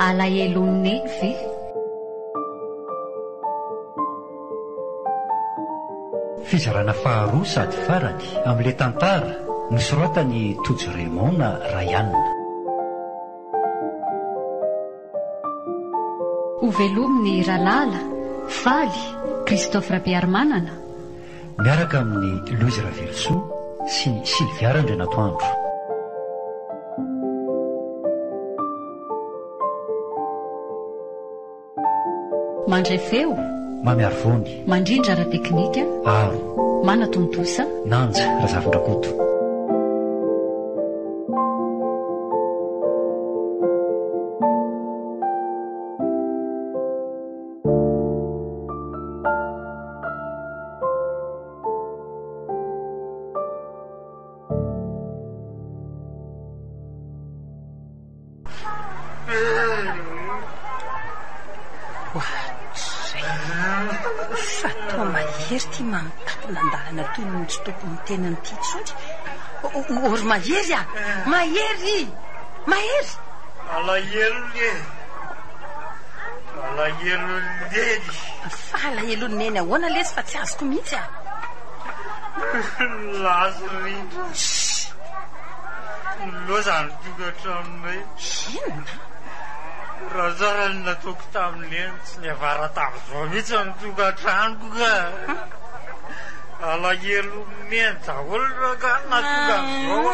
alahelo-ny ve fizarana faharoa sady farany amin'ilay tantara nosoratany Tojo Raymond Rayane. ho velominy Ralala Faly Christophe Rabearmanana miaraka amin'ny Louise Ravelso sy Sylvia Randrenatoandro. mandray feo mamiary vony mandrindra ara-teknika aro manatontosa nanja Razafindrakoto. Ty mamitapina andalana toy ny tokony tenany ty tsotry ory mahery a mahery alahelo leny fa alahelo neny ahoana lesy fa tsy azoko mihitsy a lasy rindra lozany tokatranonay inona raha zarany nataoko tamin'eny tsy niavara tam'izao mihitsy ny tokatranoko ka alahelo neny daholo raka natoka am'izao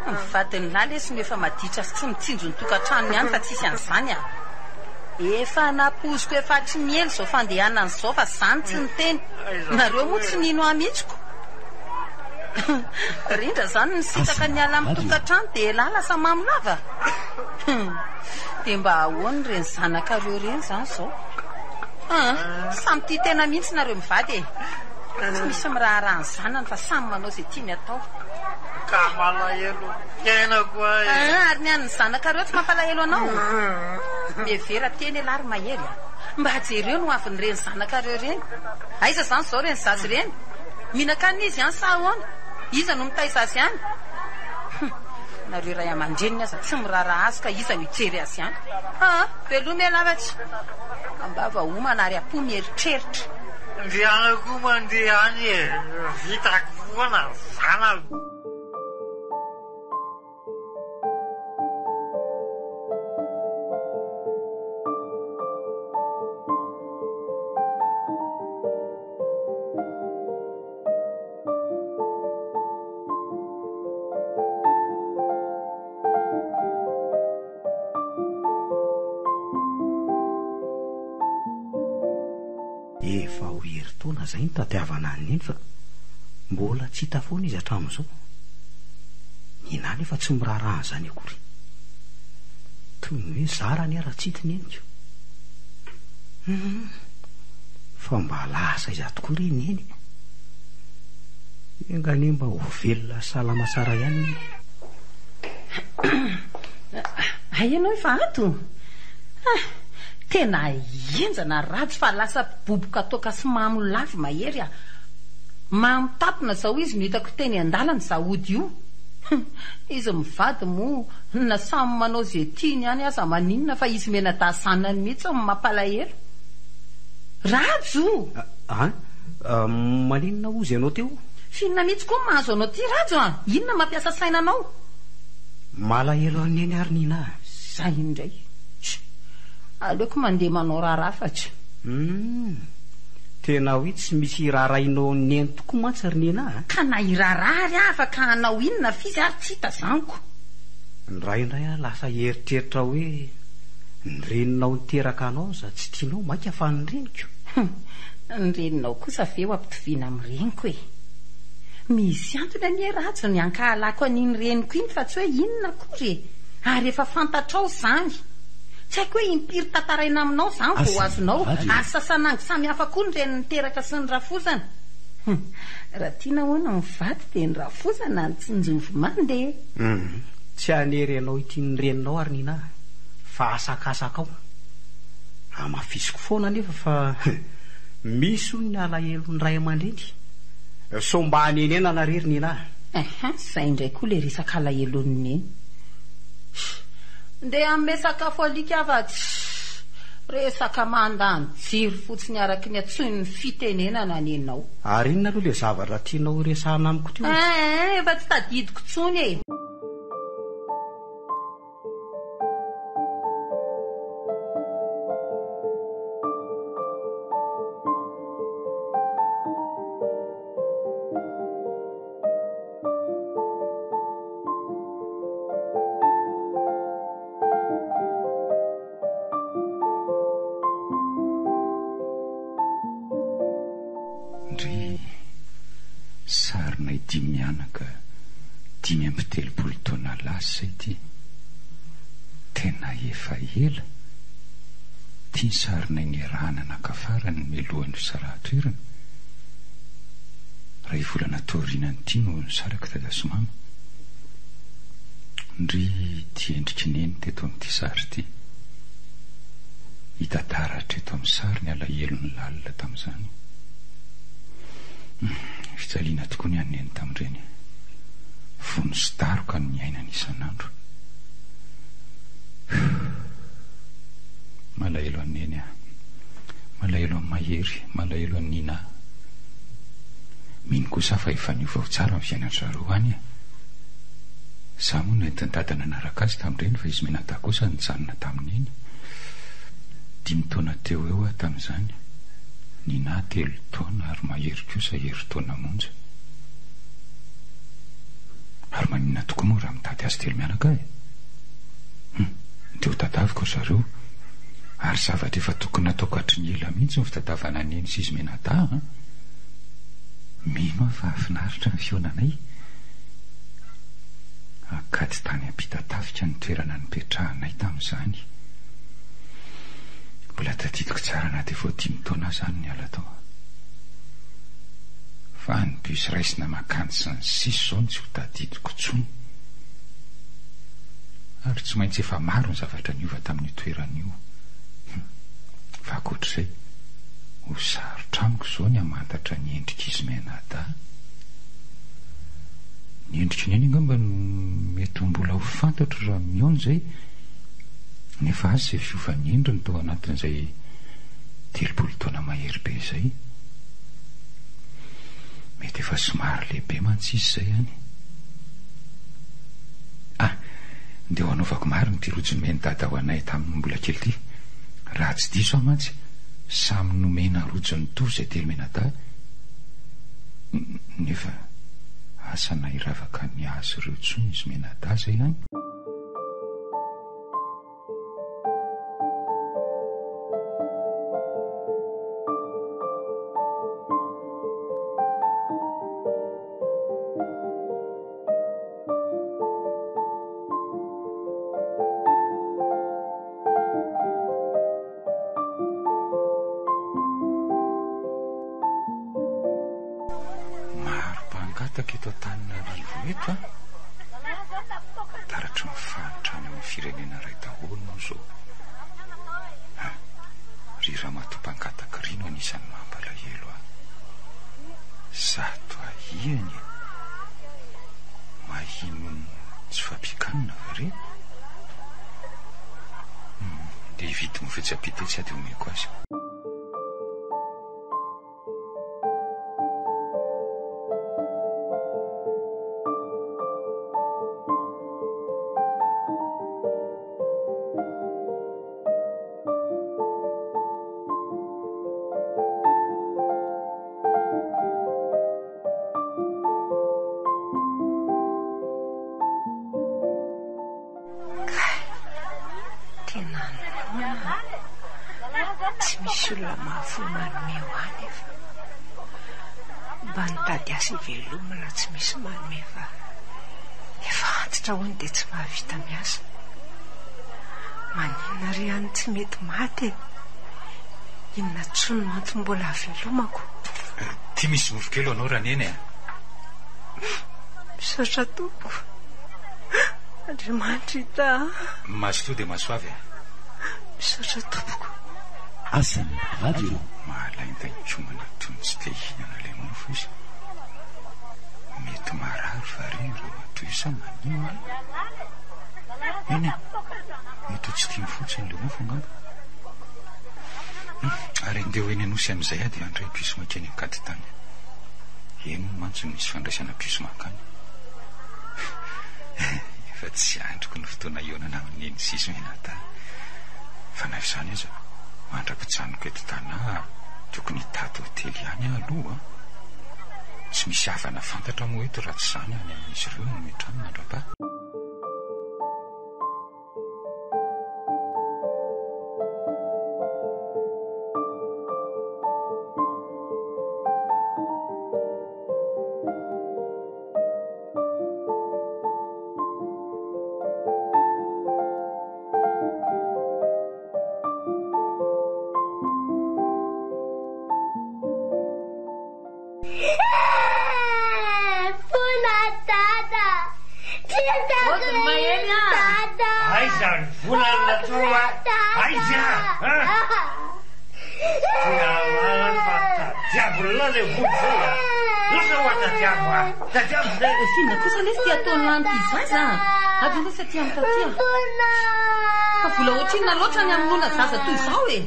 a mivadiny laly esy no efa maditra sy tsy mitsinjo ny tokatranony ihany fa tsisy an'izany a efa napoziko efa tsy miely zao fandehanany zao fa zany tsy ny teny nareo moa tsy nino amitsiko rindra zany ny sitaka ny ala amin'ny tokatrano dia lalasa mamolava dia mba ahoany reny zanakareo reny zany zao samy ty tena mihitsy nareo mivady tsy misy miraharaha ny zanany fa samy manao zay tia miatao ka malahelo tena koa ary ny an'ny zanakareo tsy mampalahelo anao mivera teny elary mahery mba hajereo no avin'ireny zanakareo reny aiza zany zao reny zazy reny minakany izy ihany sa ahoana iza no mitay zazy ihany nareo ray aman-dreniny aza tsy miraharaha azy ka iza no hijery azy ihany veloma elavatsy ambava homana ary apo mieritreritra ndianako mandeha any e vitako foana zanako efa ho hery taona zay ny tadiavana any eny fa mbola tsy hita foana izy hatramin'izao ninany efa tsy miraharaha zany akory toy ny hoe zarany ara-tsitiny eniko fa mba lasa iza tokoa reny eny engane mba ho velona salama tsara ihany ianao efa ato tena enjana ratsy fa lasa boboka toka sy mamolafy mahery a mamotapina zao izy no hitako teny an-dalana zaody io izy mivady moa na samy manao zay tiany ihany aza maninona fa izy mena dasanany mihitsy mampalahelo rajo maninona ozy ianao teo finona mihitsy koa mahazo anao ty rajo a inona mampiasa sainanao malahelo any eny ary nina zay indray aleoko mandeha manao raharafatra tena hoe tsy misy raharainao neny tokoa mantsy ary nena ka na irarary afaka hanao inona fizy ary tsy hita zaniko ndraindray a lasa heritreritra hoe nyreninao niteraka anao za tsy tianao mainka fa nyreniko nyreninao kosa ve ho ampitoviana amin'reniko e misy antony anie rajo ny ankahalako an'iny reniko iny fa tsy hoe inona kory ary efa fantatrao zany tsy haiko hoe impiry tantaraina aminao zany vo azonao ary sasanango samy hafa koa ny reny niteraka sy ny rafozana raha tiana hoana mivady dia ny rafozana ny tsinjovy mandeha tsy hanery anao ity ny reninao ary nina fa asakasaka ao amafisiko foana nefa fa misy ny alahelo ny ray aman-dreny so mba hanenena narery nina zay indray koa le resaka alahelo neny ndeha ame sakafo alika avatsy resaka mandany jiro fotsiny araky ny atsoiny ny fitenenana nenao. Ary inona aloha le zavatra tianao resahana amiko teo? Efa tsy tadidiko tsony e. Sarina dimy mianaka 5 taona lasa ity tena efa ela tia sarina ny rana nakafarany melohan'ny fisarahatoerana raha volana taorinany ity no nisaraka tadasomama ndry tia endriky neny teto amin'ity sary ity hitataratra eto amin'ny sary ny alahelony lalina tamin'izany. Fijaliana tokoa ny aneny tamin'ireny fony sy taroka ny ainany isan'andro. Malahelo aneny malahelo amin'ny mahery, malahelo amin'ny nina. Mino kosa fa efa niova ho tsara amin'ny fiainan'zareo any. Za moa nentiny-dadana naraka azy tamin'ireny fa izy menata kosa nijanona tamin'iny 5 taona teo eo tamin'izany. Nina 3 taona ary mahery kosa 2 taona monja. Ary manina tokoa moa raha mitady azy 3 mianaka e. Teo tadaviko zareo ary zavatra efa tokony ataoko hatry ny ela mihitsy ny fitadavana neny sy izy menata. Mino aho fa afinaritra ny fionanay. Akady tany ampita-tafika ny toerana nipetrahanay tamin'izany. Mbola tadidiko tsara anaty efa 5 taona zany ny ala tao. Fa ny bus raisina makany sy ny sisy zao tsy ho tadidiko tsony. Ary tsy maintsy efa maro ny zavatra niova tamin'ny toeran'io. Fa akoatr'izay ho sarotra amiko zao ny hamantatra ny endrika izy menada. Ny endriky neny angamba mety mbola ho fantatro raha mihaona zay. Nefa azy izay fiovany endriny tao anatin'izay 30 taona mahery be izay. Mety efa somary lehibe mantsy izy izay any. Nde ho anaovako mary ny tirojony meny dada ho anay tamin'ny mbola kely ty. Raha tsy diso aho mantsy samy nomena rojony toy izay telo menada. Nefa asa na iravaka ny azy ireo tsony izy menada zay any. Eto Antananarivo eto taratry ny fahantrano amin'ny firenena ray daholo moa zao. Ry Ramatoa-Pankataka rino anisan'ny mampalahelo zato ahiany mahino tsy fampiakanina va re. Dia hividy mofetsapite tsy ady omeko azy. Velomana tsy misy manome fa efa antitra hoany dia tsy mahavita miasa. Manina ry any tsy mety maty. Inona tsony mantsy mbola velomako. Tia misy vovokely anao raha neny. Misaotra tompoko. Andriamanitra hita. Maso to dia masoavy. Misaotra tompoko. Asany radio mahalainda hitomana toy ny tsy te hihinana ilay mofo izy. Mety marary va re ireo ato isa manio. eny a eto tsy tiany fotsiny le mofo angamba ary ndeha eny anosy amin'izay a dia andray piso makeny ankady tany eno mantsy misy fandraisana piso makany efa tsy androko ny fotoana ionana amin'eny sisy menata fa na izany aza mandra-pitsanoko eto tana tokony hitaty hotely ihany aloha tsy misy havana fantatra moa eto raha tsy izany any amin'izy ireo no metrano mandra-ba Fina kosa lesy ty ataony lampyzaza avy lesy aty amin'ny tatia fa vola ohatrina loatra ny amin'olona zaza toy izao e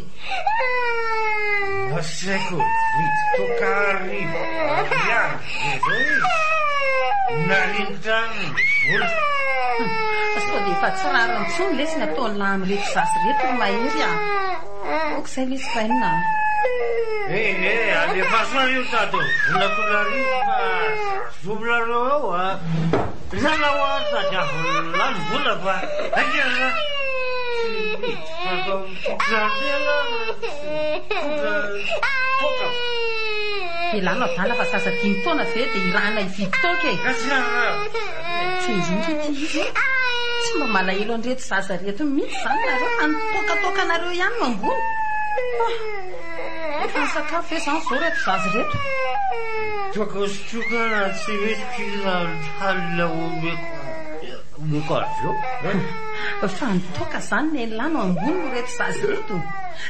asaiko vidy tokarivo ariary narindrany vola sao dia efa tsy rariny tsony lesy ny ataony lahy am'ireto zazy reto ry mahery a okizay lesy fainina alefasoario tato volakonareo fa zomonareo ao a zana hoata diavolany vola fa akera tsy fatao mitokratena toka elana vala fa zaza 5 taona ve dia irahana ividy toka e tsy indrindra ty izy tsy mba malahelo an'ireto zaza reto mihitsy zany nareo fa nitokatokanareo ihany mambony efa nisakafo e zany zao reto zazy reto tokasitokana tsy misy pilantalina omeko azy eo fa nitoka zany ny elano ambony no reto zazy reto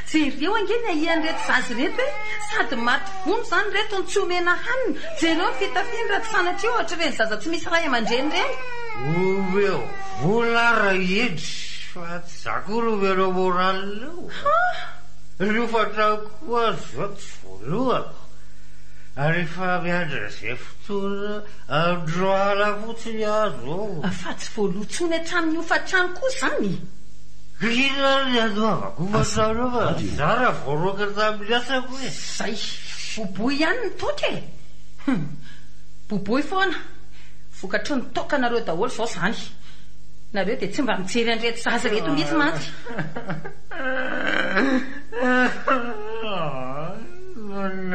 jereo angeny ahian'reto zazy reto e sady maty vono zany reto ny tsy omena hanina jereo ny fitafiny raty sanatria ohatra reny zaza tsy misy ray aman-dreny reny omeo volara edry fa tsy zako romenao moraleo riofatrako azy zao tsy voalohako ary efa miandra zay fotoana androala fotsiny azo fa tsy voalotsony hatramin'ny ofatrano koa zany inany adoavako fatrano fa zara voaroaka tamin'ny asako e zay boboy ihany ny toka e boboy foana vokatry ny toka nareo daholo zao zany nareo dia tsy mba mijery an'ireto zazy reto mihitsy mantsy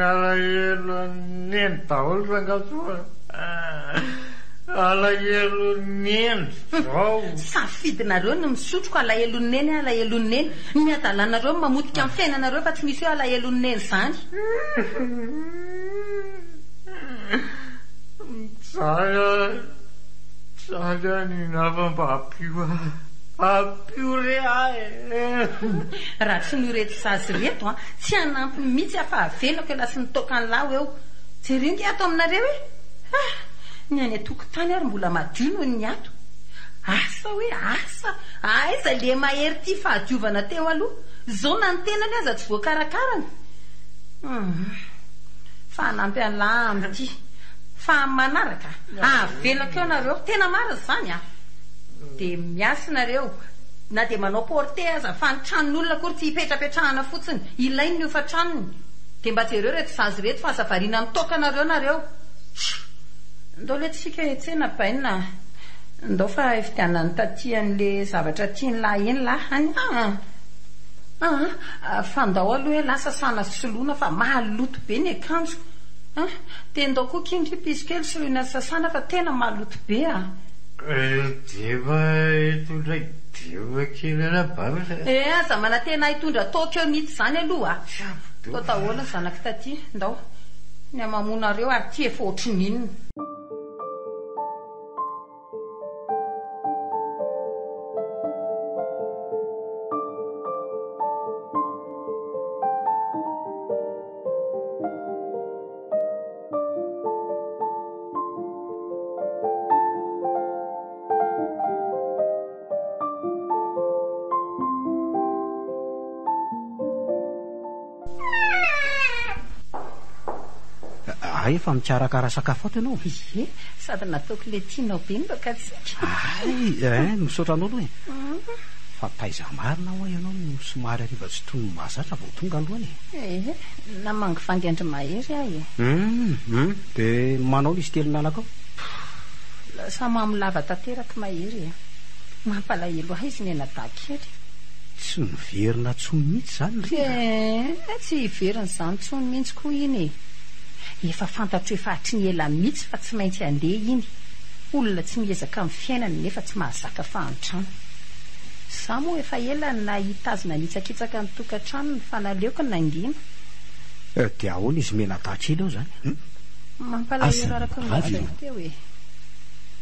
alahelo neny daholo rangasoa alahelo nendry zao safidinareo no misotroko alaheloneny alaheloneny ny adalanareo mamotika amin'ny fiainanareo fa tsy misy hoe alaheloneny zany tsaka ny nafamba apio re ae raha tsy ny reto zazy reto a tsy hanampy mihitsy afa avelako ela sy nitoka ny lao eo jerynge ato aminareo e ny any atokotany ary mbola madio noho ny ato asa hoe asa aiza le mahery ty fahadiovana teo aloha zao na ny tenany aza tsy voakarakarany fa hanampy an'lahy amity fa manaraka avelako eo nareo tena marina zany a dia miasinareo na dia manao porte aza fa ny tranon'olona kory tsy hipetrapetrahana fotsiny ilainy ny ofatranony dia mba jereo reto zazy reto fa azavariana mitoka nareo nareo ndao letsika etsena baina ndao fa efidianany tatian'le zavatra tiany lahy eny lahy any fa ndao aloha hoe lasa sana soloana fa mahaloto be ny akanjo dia ndao koa kindry pisikely soloina sasana fa tena mahaloto be deva hitondra deva kely anabavitra aza mana tena hitondra toka eo mihitsy zany aloha ko dahola ny zanaka taty ndao ny amamonareo ary ty efa ohatrin'inona efa mikarakara sakafo ato ianao. Ie, sady nataoko le tianao be nylokatsika. Ay, misaotra anao e. Fa taiza marina ho ianao no somary ariva tsy tony mahazatra vao tonga alohany. Namangy vangy mahery ahy. Dia manao izy telo nanakao. Lasa mamolava tanteraka mahery e. Mampalahelo ahy izy nenadakely. Tsy miverina tsony mihitsy zany ry. Tsy hiverina izany tsony mihitsy koa iny e. Efa fantatro efa hatry ny ela mihitsy fa tsy maintsy andeha iny. Olona tsy miezaka amin'ny fiainany nefa tsy mahazaka fahantrano. Sa moa efa ela na hitazona nitsakitsaka ny tokantrano ny fanaleoko ny naingina. Dia ahoana izy menadakely eo zany? Mampalahelo araka ny teo e.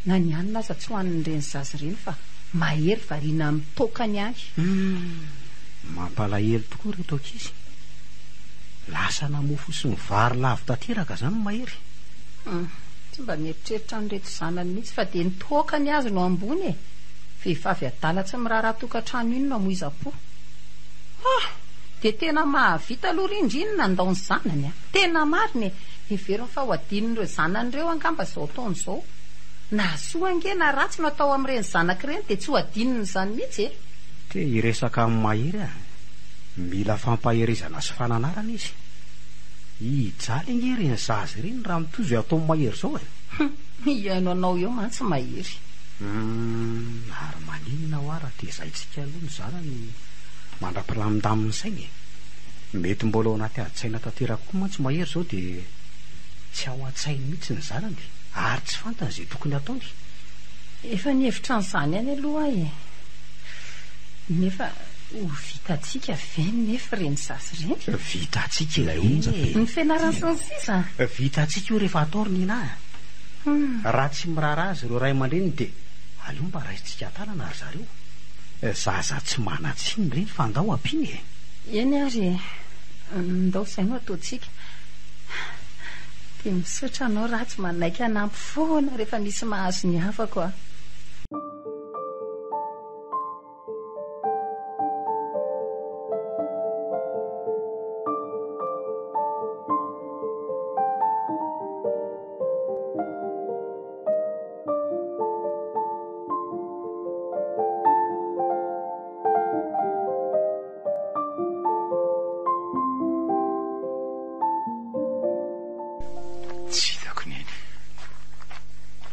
Na ny anina aza tsy ho an'ireny zazy ireny fa mahery variana amin'ny tokany ihany. Mampalahelo tokoa reto ankizy. Lasa namofo sy ny vary lavo tanteraka zany mahery. Tsy mba mieritreritra an'ireto zanany mihitsy fa dia ny tokany azy no ambony e. Vehivavy adala tsy miraharaha tokantrano iny no moiza-po. Dia tena mahavita aloha rindrina nandaony zanany. Tena marina e. Everiny fa ho adinon'ireo zanany ireo angamba izao taona izao. Na soa ange na ratsy no atao amin'ireny zanak'ireny dia tsy ho adinony izany mihitsy e. Te hiresaka amin'ny mahery a. Mila fampaherizana sy fananarana izy. Hijaly ange ny zazy ireny raha mitozo atao mahery izao e. Iaino anao eo mantsy mahery. Ary maninona ho ara dia izay tsika aloha ny zanany mandrapilamindaminy sainy e. Mety mbola ao anaty adi-tsaina tanteraka koa mantsy mahery izao dia tsy ao an-tsainy mihitsy ny zanany ary tsy fantany izay tokony ataony. Efa nihevitra an'izany any aloha e. Nefa ho vitantsika veny nefa ireny zazy ireny. Vitantsika ilay onja. Ny fianarana sy ny sisa. Vitantsika io rehefa atao ry nina. Raha tsy miraharaha azy ireo ray aman-dreniny dia aleo mba raisitsika tanana ry zareo. Zaza tsy manatsiny ireny fa andao ampiny e. Eny ary ndao izay no ataontsika. Dia misaotra anao ratsy manaiky hanampy foana rehefa misy mahazo ny hafako a.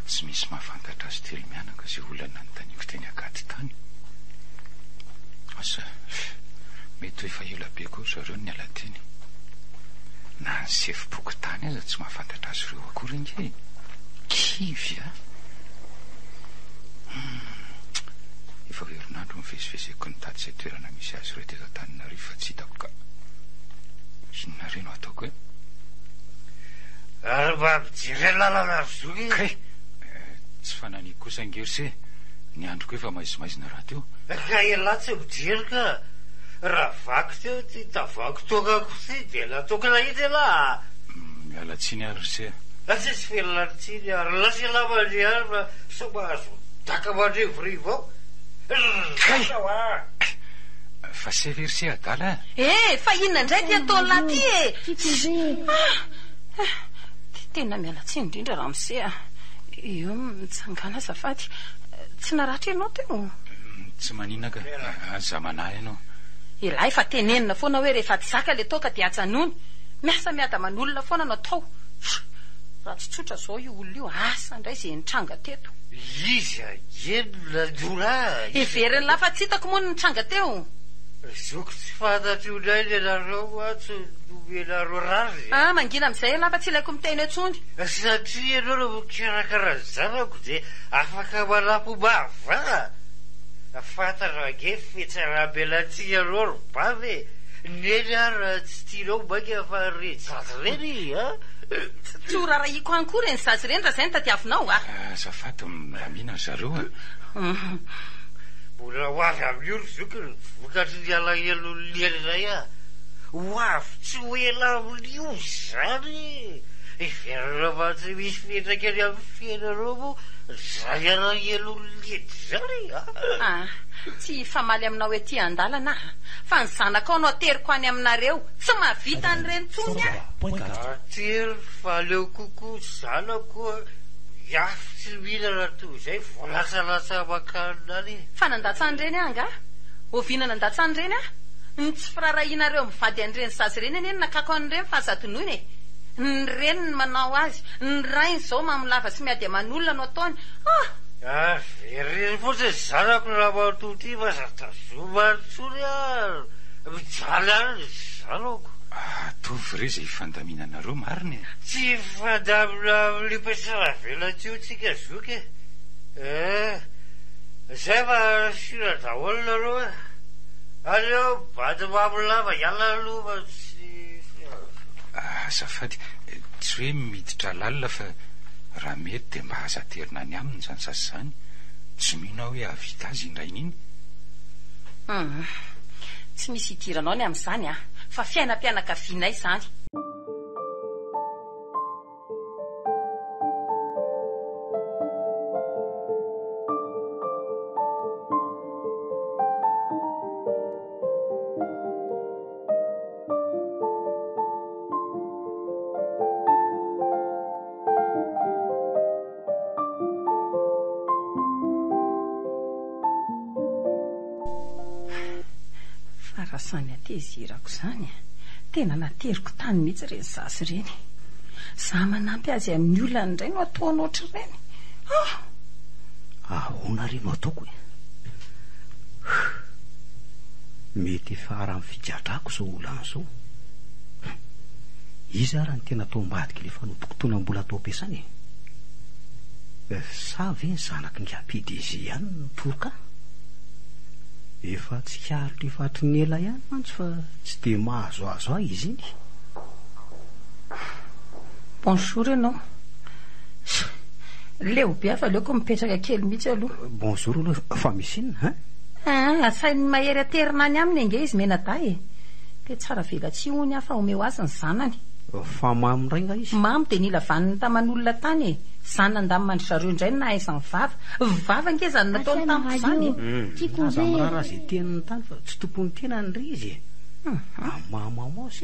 Tsy misy mahafantatra azy telo mianaka izay olana notaniako teny Akaty tany. Asa mety hoe efa ela be koa zareo ny alateny. Na ny sefim-poko tany aza tsy mahafantatra azy ireo akory inge. Kivy a. Efa herinandro mivezivezeko ny tady izay toerana misy azy ireo teto Antananarivo fa tsy hitako ka. Inona reno ataoko e? Ary mba mijery lalana azoky. Kay, tsy fananiako kosa angerse. Ny androko efa maizimaizina raha teo. Ka ela tsy mijery ka. Raha vaky teo ty tavako tokako ty dia nataoko nahita ela. Miala tsiny ary se. Tsisy fialantsiny ary lasa lamany ary fa somahazo daka mandrivorivo ao. Kay! Fa se versé adala. Fa inona indray ty atao laty e. Tena miala tsiny indrindra raha mise a. Eo mitsangana azafady. Tsy naratra ianao teo. Tsy manina ka. Aza manahy ianao. Elahy fa tenenina foana hoe rehefa tsy zaka le toka dia ajanony. Miasa miada manolona foana no atao. Raha tsy tsotra izao io olona io asa indray izay nitranga teto. Izy enona dora. Everiny lafa tsy hitako moa ny nitranga teo. Zoko tsy fantatro indray ianareo atsy nomenareo razy. Mangina amin'izay lafa tsy ilaiko miteny etsony. Satria ianao no mikarakara zanako dia afaka manampy mavana. Fantatra ange fitsarabelatsy ianao ry bavy. Neny ary tsy tianao maika fa rejazy reny a. Tsy ho rarahiko any koa reny zazy reny raha izay ny tadiavinao a. Azafady milamina zareo a. Mbola ho avy amin'io ry zoky ny vokatry ny alahelo ny ianay a. Ho avy tsy ho ela amin'io zany. iverareo fa tsy misy fientrakely amin'ny fiainareo moa zay ana elolety zany tsy famaly aminao hoe ty andalana fa ny zanakao no ateriko any aminareo tsy mahavita an'ireny tsony atery fa leo kokoa zanako iafy tsy mihinana toy izay volatsalatsa makanany fa nandatsan'ireny anga oviana nandatsan'ireny ny tsy firarahinareo mivady an'ireny sazy ireny eny nakako an'ireny fa azadonoiny ny reny ny manao azy ny rainy zao mamilava sy miady aman'olona no ataony verery fotsiny zanako no rahamatoty fa zatazomanytsony mijaly any zanako atovy re zay fandaminanareo mariny tsy fandamina lipetrara velatio tsika zoky zay fa sina daholonareo aleo bady mamilava iala aloha tsy azafady tsy hoe miditra lalina fa raha mety dia mba azaterina any aminy zany sasy zany tsy mihina hoe avita azy indrainy iny tsy misy hidiranao ny amin'izany fa fiainam-pianakavianay izany farasany atezirako izany tena nateriko tany mihitsy ireny zasy ireny za manampy azy amin'ny olona indray no ataony oatra ireny ahoana reno ataoko mety efa raha mifigadrako zao olana zao izy raha ny tena tao mbadika le fanotokotonam-bola atao ampiasany sa ve ny zanaky ny apidizy ihany no toroka efa tsy hiaro le fatry ny ela ihany mantsy fa tsy dia mahazoazo ahy izy iny bonjour ianao leo be afa leoko mipetraka kely mihitsy aloha bonjour aloha fa misy inona asainy mahery aterina any aminy ange izy menaday ke tsara vela tsy hony afa omeo azy ny zanany fa mamy ray nga izy mamy dia nila vaniny taman'olona tany zany andamy mandry zareo indray na aizany vava nge zany nataony tamiko zany aza mirara zay teniny tany fa tsy tompony tena ny ry izy mamamos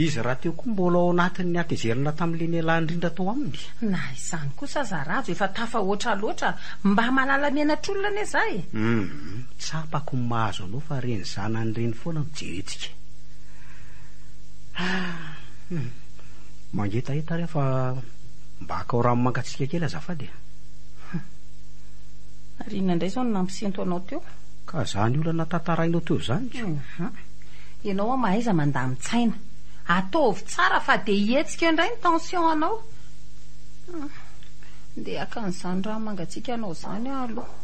izy raha teo koa mbola ao anatin'ny atezerina tamin'le ny ala indrindra tao aminy na izany kosa zarazo efa tafa oatra loatra mba malala menatr'olona ane zay tsapako ny mahazo anao fa reny zanany reny foana mijeretsika mangetaheta rehefa mba akao rano mangatsika kely azafady arina indray zao no nampisento anao teo ka zany olana tantarainao teo zany ianao a mahaiza mandamitsaina ataovy tsara fa dia hietsika indray ny tension anao dia akan'izany rano mangatsika anao zany aloha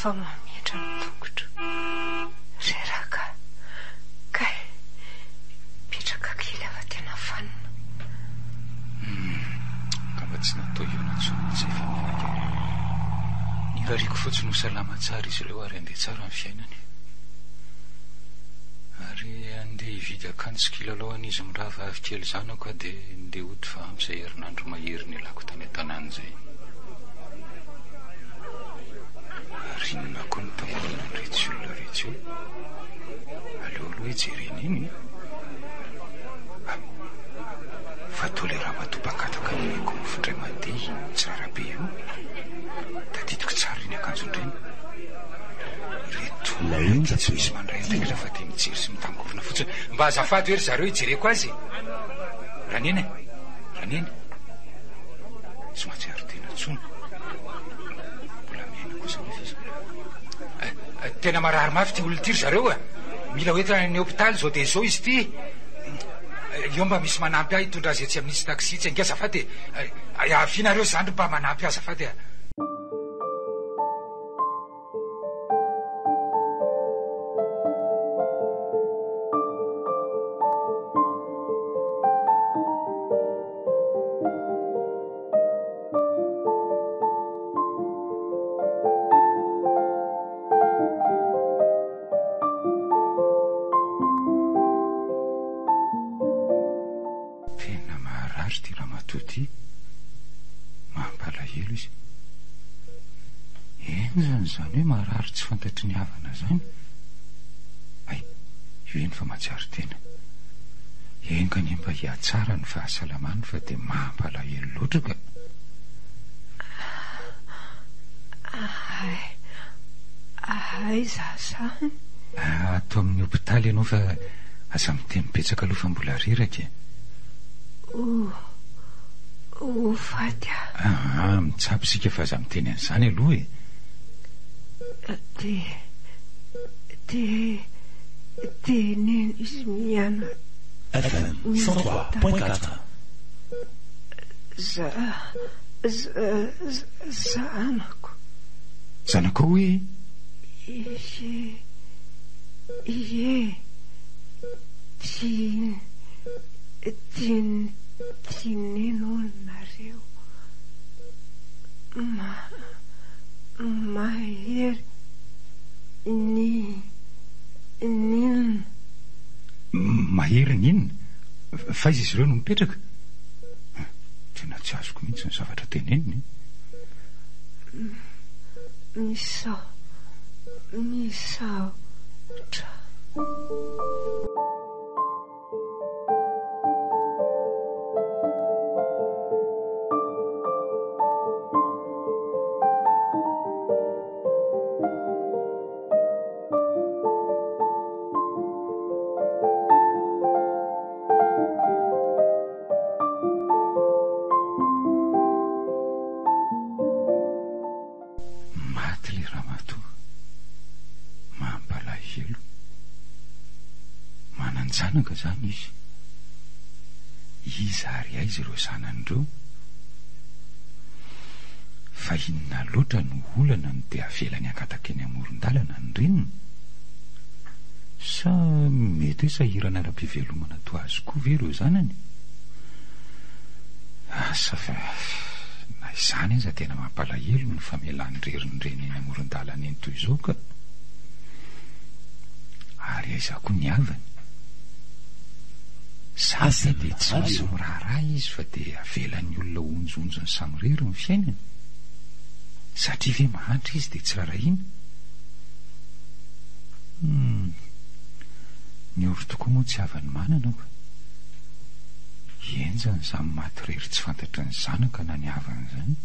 afa mamietra ny tongotro reraka kay petraka kely afa tena fanina kamba tsy natao ionantsony tsy efa menaka ny rariko fotsiny ho salama tsara izy ireo ary andeha tsara ny fiainany ary andeha hividy akanjo kilalao an'izy mirava avy kely zanako a dia ndeha ody fa amin'izay herinandro mahery ny lako tany an-tanàna izay rinona koa ny tamorina ny retsy olona retsy io aleoaloha hijerena iny fa tolera matompakataka ny meko mifindray mandeha tsy rarabe io tadidiko tsara iny akanjondreny reto tsy misy mandray ndraiky raha fa dia mijery sy mitangorona fotsiny mba azafady hoe ry zareo hijereko azy raneny raneny tsy mahatsiaro tena tsony mbola miaina kosa nefa izy tena marary mafy ty olona ty ry zareo mila hoentina ny hôpitaly zao dia zao izy ty eo mba misy manampy ahy hitondra azy tsy amin'nisy taksi tsy ange azafady afianareo zandry mba manampy azafady a. Mampalahelo izy eny zany hoe marary tsy fantatry ny havana zany io eny fa matsiaro tena eny ka ny mba hiatsara ny fahasalamany fa dia mampalahelo loatra ka aiza zany ato amin'ny hopitaly ianao fa aza miteny mipetsaka aloha fa mbola reraka fady mitsapy sika fa aza miteny an'izany aloha de neny izy miana FM 103.4 zanako hoe ie tinenonareo mahery ninona mahery ninona fa izy izy ireo no mipetraka tena tsy azoko mihitsy ny zavatra teneniny misaotra mananjanaka zany izy ary aizy ireo zanan'ireo fa inona loatra no olana no dia avelany akataka eny amoron-dalana ny reniny sa mety hoe sahirana ara-pivelomana to azy koa ve ireo zanany asa fa na izany aza tena mampalahelo ny famelan'ny reriny reny eny amoron-dalana eny toy izao ka ary aiza koa ny avany sady dia tsy misy miraharaha izy fa dia avelan'ny olona onjonjony samirery ny fiainany satria ve mahantra izy dia tsy rarahina ny oro tokoa moa tsy avany manana ka enjany izany maty rery tsy fantatry ny zanaka na ny havana izany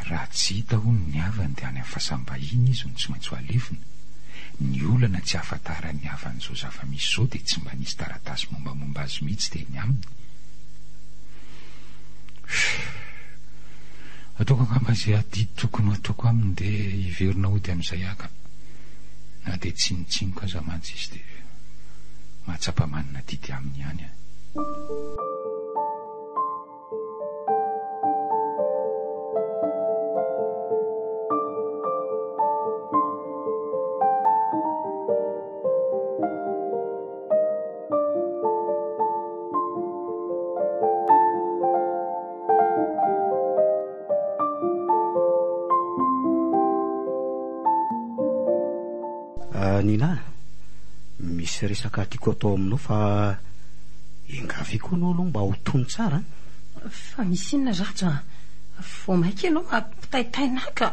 raha tsy hita hono ny havany dia any amin'ny fasambahiny izy no tsy maintsy ho alefina ny olana tsy afatara ny havan'izao zava-misy izao dia tsy mba nisy taratasy mombamomba azy mihitsy dia ny aminy ataoko angamba izay adidy tokony ataoko aminy dia hiverina ody amin'izay aka na dia tsinitsiniko aza mantsy izy dia mahatsapa-manina didy aminy ihany nina misy resaka tiako atao aminao fa engaviko anao aloha mba ho tony tsara fa misy inona ratsy vo mainka ianao mampitaitainaka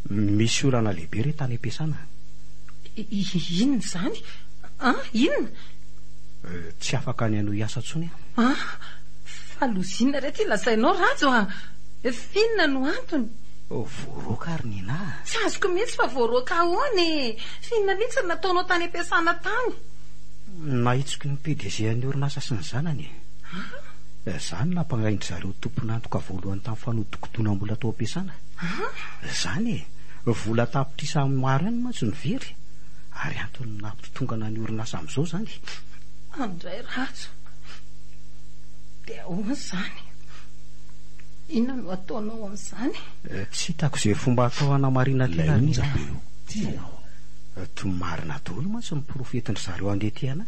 misy olana lehibe re tany ampiasana inona zany inona tsy afaka ny ano hiasa ntsony fa lozinna re ty lazainao ratsy finona no antony voaroaka ary nina tsy azoko mihitsy fa voaroaka ahoany finona mihitsy ny nataonao tany ampiasana tany nahitsoko ny PDG-ny orinasa sy ny zanany zany nampangaindry zareo tomponantoka voalohany tamin'ny fanodikotoana mbola tao ampiasana zany vola tapitrisa maro ihany mantsy ny very ary antony nampitotongana ny orinasa amin'izao zany. andray ratso dia ahoana zany? inona no ataonao amin'izany? Tsy hitako izay fomba atao anamarina Lainza feo tianao. Tomarina daholo mantsy ny profetiny zareo andehtiana.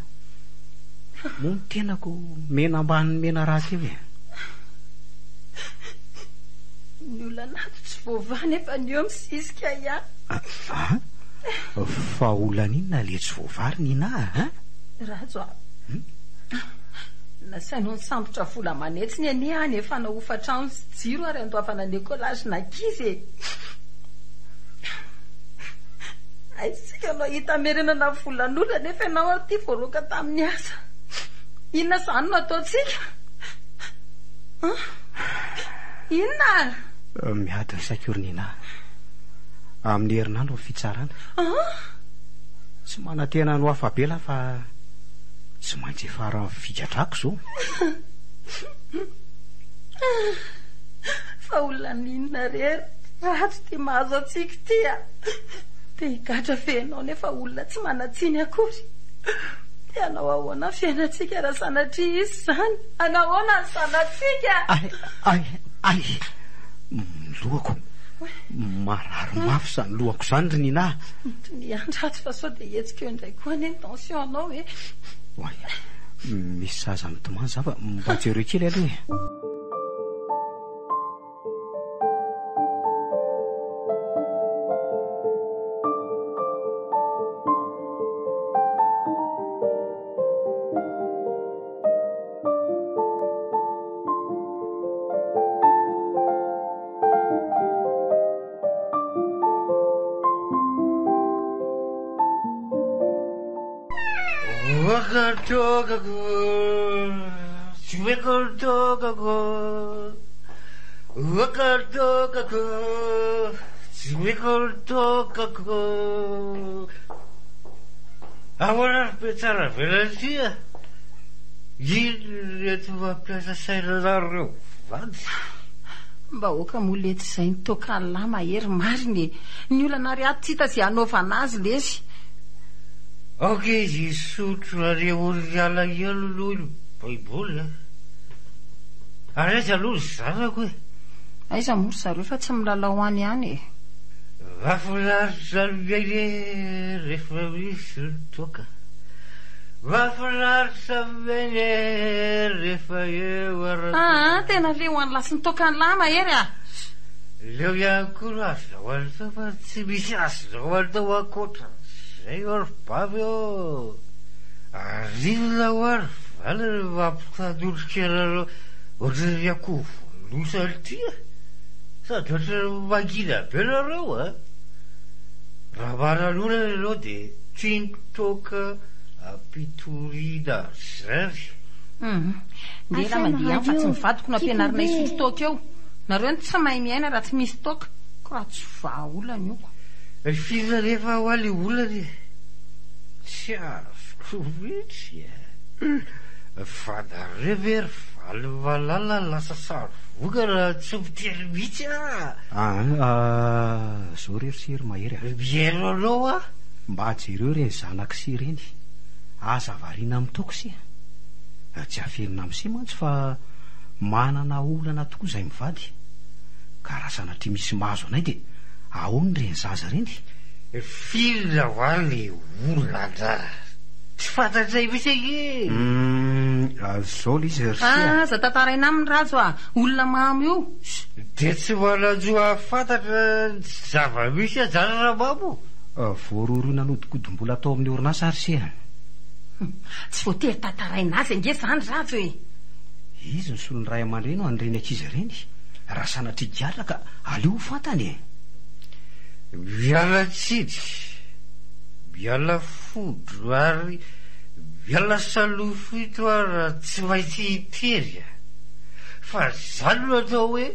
Moa ny tenako mena ambany mena raty eo e. ny olanato tsy voavany efa ny eo misisika ihany. Fa olana inona le tsy voavary ny na rajo nasainao ny sambotra vola manetsy ny any any efa nahofatrano sy jiro ary andoavana ny ekolazy nakizy e. aitsika anao hita merenana volan'olona nefa ianao aty voaroaka tamin'ny asa. Inona zany no ataotsika? Inona? Miady ny sakornina amin'ny herinandro ny fitsarana. Tsy manantena no afabela fa tsy maintsy efara figadrako zao. Fa olona ninona rery ratsy ty mahazo atsika tya. Te higatra fenao nefa olona tsy manatsiny akory. Anao ahoana fiainatsika raha sanatria izy zany? Anahoana ny sanatsika? Ay lohako marary mafy sa ny lohako zany ry nina. Ny andratsy fa sao dia hetsika eo indray koa ny intention anao e. Misy saza mitomany za fa mba jereo kely aloha e. Ahoana ry be tsara velatria? Ino reto mampiasa sainanareo vady? Mba hoaka molety izay ny tokany lahy mahery mariny. Ny olana ry ato tsy hita izay hanaovana azy lesy. Izy sotro ary oriala elo aloha iny baiboly ary aiza aloha ry zanako e. Aiza mory zareo fa tsy milalao any ihany e. Mahafinaritra miaine rehefa misy ny toka. Mahafinaritra miaine rehefa eo ara. Tena leo any lasy ny tokany lahy mahery a. Leo ihany koa azao an'izao fa tsy misy azao anao akoatra zay ory bavy eo. Arinona ho ary valy ny mampitandolokela ohatrany akoho volosany tia. Sady ohatrany mangina be nareo raha manan'olana ianao dia tia toka ampitoriana zany. Ndela mandeha fa tsy mivadiko no ampianarina isotro toka eo. Nareo ny tsy mahay miaina raha tsy misy toka. Ka raha tsy vahaolana io. Fina rehefa ho any olany tsy azoko mihitsy fa nareo very valy malala lasa sarovoka raha tsy miteny mihitsy zao rerisery mahery miaino anao mba jereo reny zanak'sy reny aza variana amin'ny toko sia tsy afenina amin'si mantsy fa manana olana tokoa izay mivady ka raha sanatria misy mahazo anay dia ahoany reny zaza reny? Filona ho any olana tsy fantatray misy zao le izy za tantaraina aminy rajo olona mamy io dia tsy manajo afantatra zava-misy ajanona mamo. Voarorona nodikodim-bola atao amin'ny orinasa ary sia. Tsy voatery tantaraina azy ange zany rajo e. Izy ny solony ray aman-dreny ho an'ireny ankizy ireny raha sanatria giatra ka aleo fantany e. Miala tsidry, miala fodro ary miala salofito ary tsy maintsy hitery fa zany no atao hoe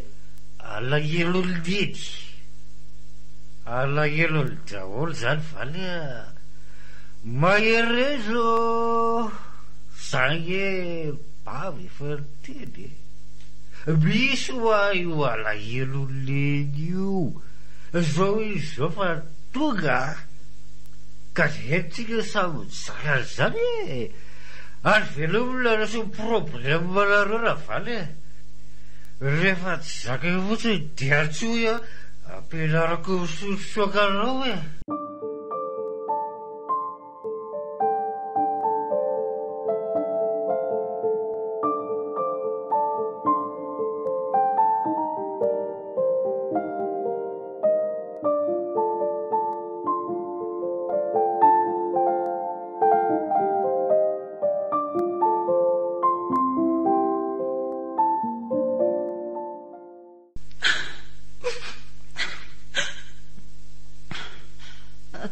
alahelo leny. Alahelo ny daholo zany valy maherezo zange bavy efa niteny misy hoa io alahelo leny io. Zao izy zao fa tonga ka zentsika samy zara zany e ary velomina raso problema nareo ravaly e rehefa tsy zaka eo fotsiny diatsoa ampianarako misososoakanao e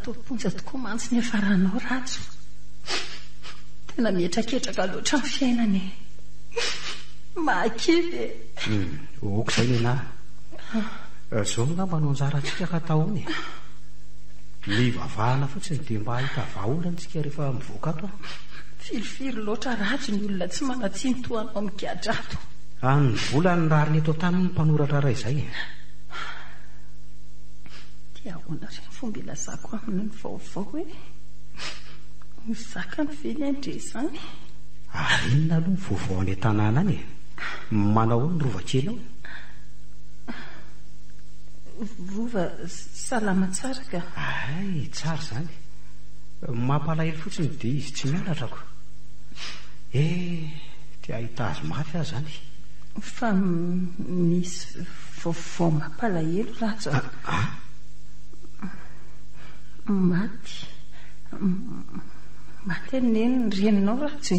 atoponja tokoa mantsy ny afaranao ratso tena mietraketraka loatra ny fiainany mahakely oko izay ny anahy zao ngamba no anjarantsika ka tahony ny vavahana fotsiny dia mba hahita vahaolantsika rehefa mivoaka ato filofiry loatra ratso ny olona tsy manatsiny toanao migadrato any volany rariny eto tamin'ny mpanoratra ray izay ahoana reny fomba ilazako aminy ny vaovao hoe ny zaka ny vely andre izany ary inona aloha ny vaovao any an-tanàna any manao ny rovakely ao rova salama tsara ka ay tsara izany mampalahelo fotsiny dia izy tsy mianatrako dia ahita azy mafy azy zany fa misy vaovao mampalahelo ratso maty neny ny reninao ratso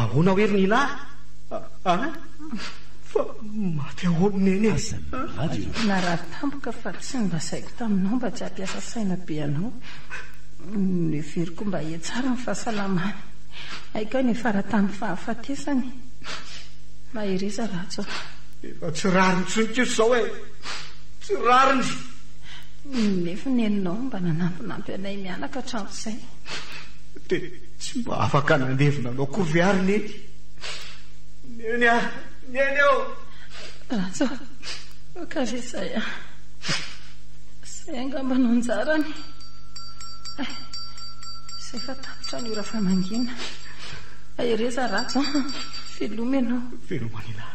ahoana hoe ry nylahy fa maty ahoana neny narary tampoka fa tsy mbasaiko taminao mba tsy hampiasa saina be anao neveriko mba hietsara ny fahasalamany aika ny faratany fahafatesany mahereza ratso efa tsy rariny tsonikoso zao e tsy rariny nefa neninao mba nanampinampy anay mianaka hatrano izay dia tsy mba afaka nandevina anao koviary neny neny eo ratso karesay zay angamba no anjarany zay fa tapitra ny ora famangina ahereza ratso velomy ianao velomanina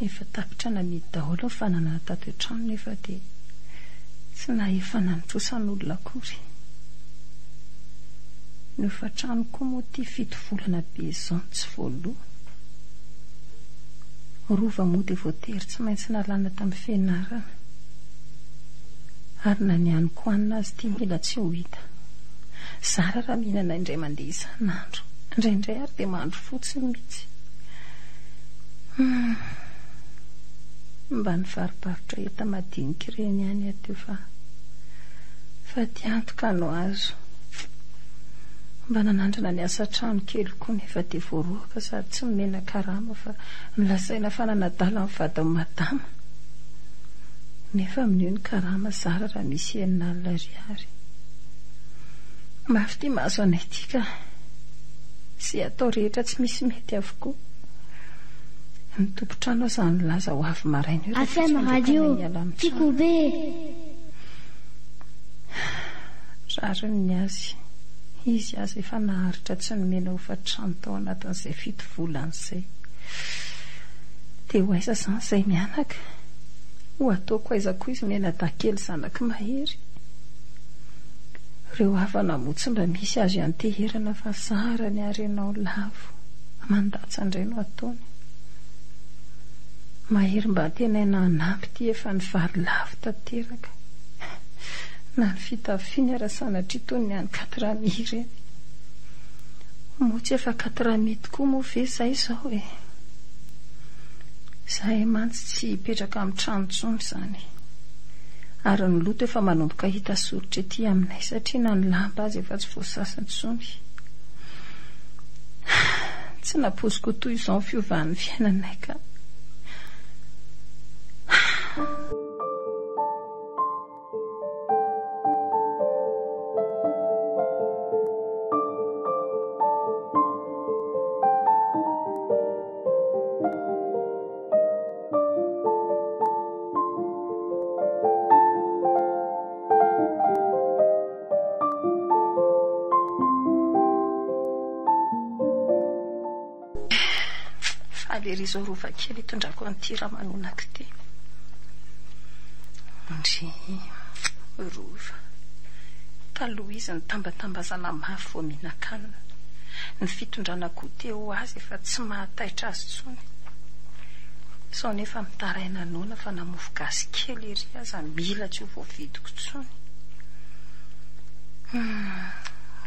efa tapitra namidy daholo ny fananana tato an-trano nefa dia tsy nahefa nanotrosan'olona akory no efa trano koa moa tia fito volana be izao tsy voaloha rova moa dia voatery tsy maintsy nalana tamin'ny fianarana ary na ny any koanina azy tia mila tsy ho hita zara raha mihinana indray mandeha isan'andro indraindray ary dia mahandro fotsiny mihitsy mba ny varibarotra eta madinika ireny ihany ateo fa tiantoka no azo mba nanandrana ny asa trano kely koa nefa dia voaroaka sady tsy mimena karama fa nilasaina fananadala amin'ny vadiny madama nefa amin'io ny karama zara raha misy enina alina ariary mafy tia mahazo anay ity ka sy atao rehetra tsy misy mety avokoa ny tompotrano aza nilaza ho avy maraina io afema radio tiako be rariny ny azy izy azy efa naharitra tsy nomena ho fatrano tao anatin'izay fito volan'izay dia ho aiza izany izay mianaka ho ataoko aizako izy mena dakely zanaky mahery reo havana moa tsy mba misy azo anteherana fa zara ny arenao lavo mandatsa indray no ataony mahery mba tenaina anampy ty efa ny vary lavo tanteraka na ny fitafiany ara-sanatria toy ny any 4 mi ireny motsy efa 4 mi tokoa moa ve izay izao e zahay mantsy tsy hipetraka amin'ny trano tsony izany ary ny loto efa manomboka hita soritra ety aminay satria na ny lamba azy efa tsy voasasany tsony tsy napoziko toy izao ny fiovan'ny fiainanay ka. Alery izao rova kely hitondrako an'ity raha manonako ty. Ndry rova taloha izy ny tambatambazana mafy vao mihinan-kanina. Ny fitondranako teo azy efa tsy mahataitra azy tsony. Sao nefa mitaraina noana fa namofo gasy kely ery aza mila tsy ho voavidiko tsony.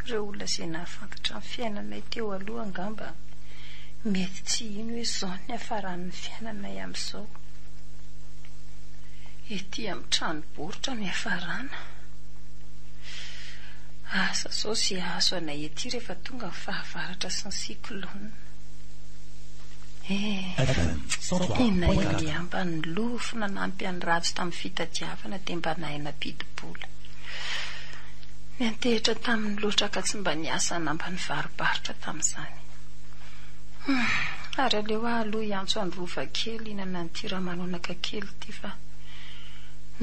Ireo olona izay nahafantatra ny fiainanay teo aloha angamba mety tsy ino hoe izao ny hafaran'ny fiainanay amin'izao. Ety amin'ny tranom-baoritra ny hafarana. Asa izao sy azo anay ety rehefa tonga ny fahavaratra sy ny siklona. Inay ambany lofo nanampy an'ny ratsy tamin'ny fitadiavana dia mba naina pidibola. Niantehitra tamin'ny loatra ka tsy mba niasa namba ny varobaritra tamin'izany. Ary aleo aloha iantso any rova kely inana ny tira manonaka kely ty fa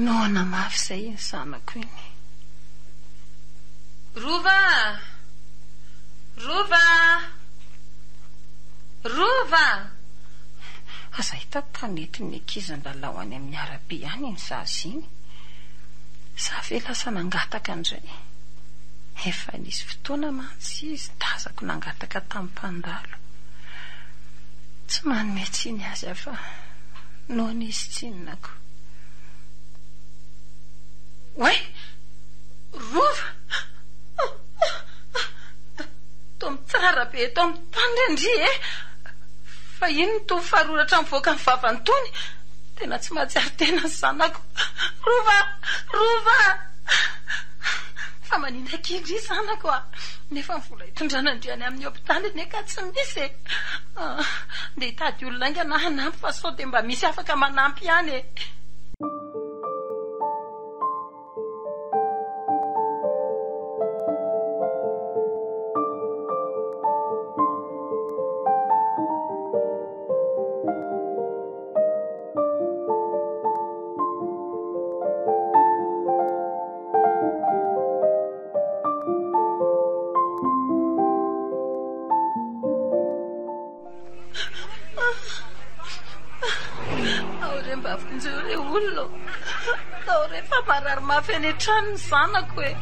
noana mafy izay ny zanako iny. Rova! Rova! Rova! Aza hitako ka nety ny ankizy lalao any amin'ny arabe any ny zazy iny. Sa ve lasa nangataka andray? Efa nisy fotoana mantsy izy tazako nangataka tamin'ny mpandalo. Tsy manome tsiny azy afa noana izy tsinonako. Oay! Rova! Tomy tsara be eto amin'ny tandrendry fa ino to faroratra mivoaka ny vavany tony. Tena tsy mahatsiaro tena ny zanako. Rova! Rova! Fa manina kely zanako nefa vola hitondrana andriany amin'ny hopitaly neka tsy misy. Dia hitady olona ainga na hanampy fa sao dia mba misy afaka manampy ihany. Rehefa marary mafy any an-trano ny zanako e.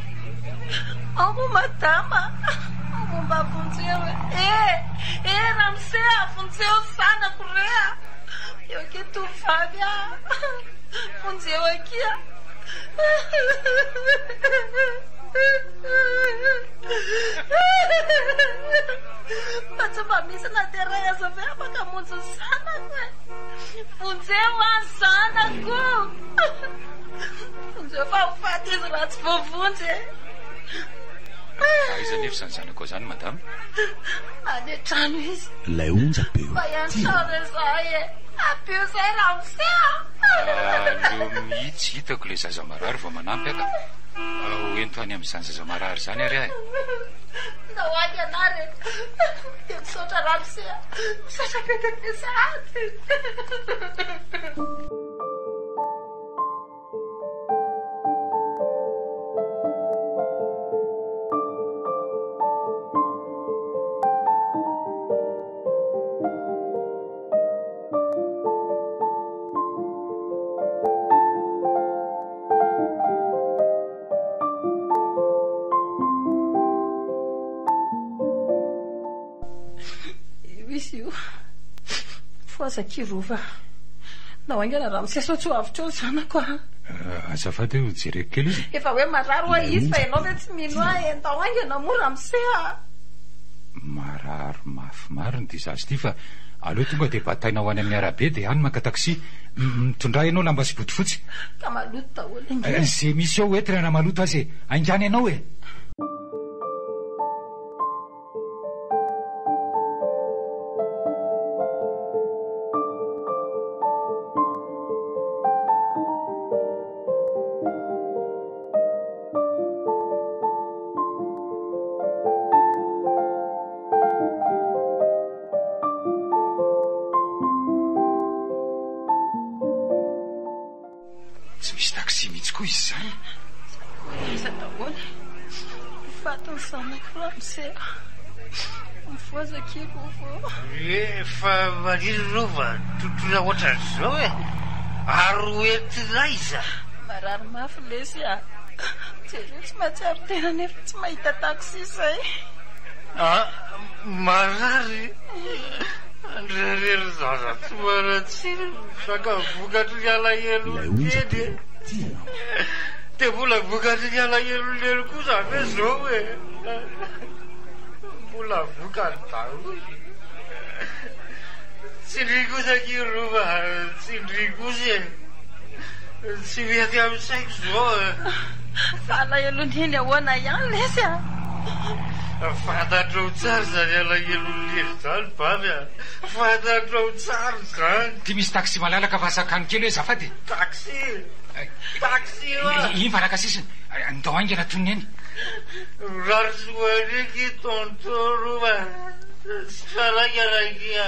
Amo madama, amo mba vonjeo e. Ramsea, vonjeo zanako rea. Eo ke tovavy vonjeo akia. Fa tsy mba misy na dia ray aza ve afaka monjo zanako e. Vonjeo zanako. Vonjeo fa hofaty izy raha tsy voavonjy e. Aiza nefa izany zanako izany madama? Any an-trano izy. Ilay onja beo. Fa iantrano izay e. Abeo izay Ramsea. Aleo mihitsy hitako ilay zaza marary vao manampy aka. Hoento any amin'izany zaza marary izany ary ahy. Ndao any anary dia misaotra Ramsea. Misaotra petete sahady. Foazaki rova. Nao aingana Ramsea sao tsy ho avitra eo zanako azafady eo jereko kely izy. Efa hoe marary hoa izy fa ianao ve tsy mino ahy ndao aingana moa Ramsea. Marary mafy mariny ty zazy ty fa aleo tonga dia bataina ho any amin'ny arabe dia any maka taksi mitondra ianao lamba sy botifotsy. Ka maloto daholo zay misy eo etra na maloto azy aingany ianao e. koa izy zany. Iza daholo fatony zanako ramosea mivoazakeko vao efa maniry rova tontona ohatran'izao e ary hoentinay iza marary mafy lesy a jereo tsy mahatsiaro tena nefa tsy mahita taksi izay marary andrerery zaza tsy maratsiny sakavokatry ny alahelo teny dia mbola vokatry ny alahelolelo kosa ve zao e mbola vokany daholo tsindry kosaki rova tsindry kosa tsy mety amin'ny saiko zao fa alaheloneny ahoana ihany lesy a fantatrao tsara zany alahelolelo zany bavy a fantatrao tsara zany ty misy taksi malalaka vasakany kely hoe zafady taksi iny fanaka sisiny ndao aingana toniny eny rary soareky tontorova sy farangarakia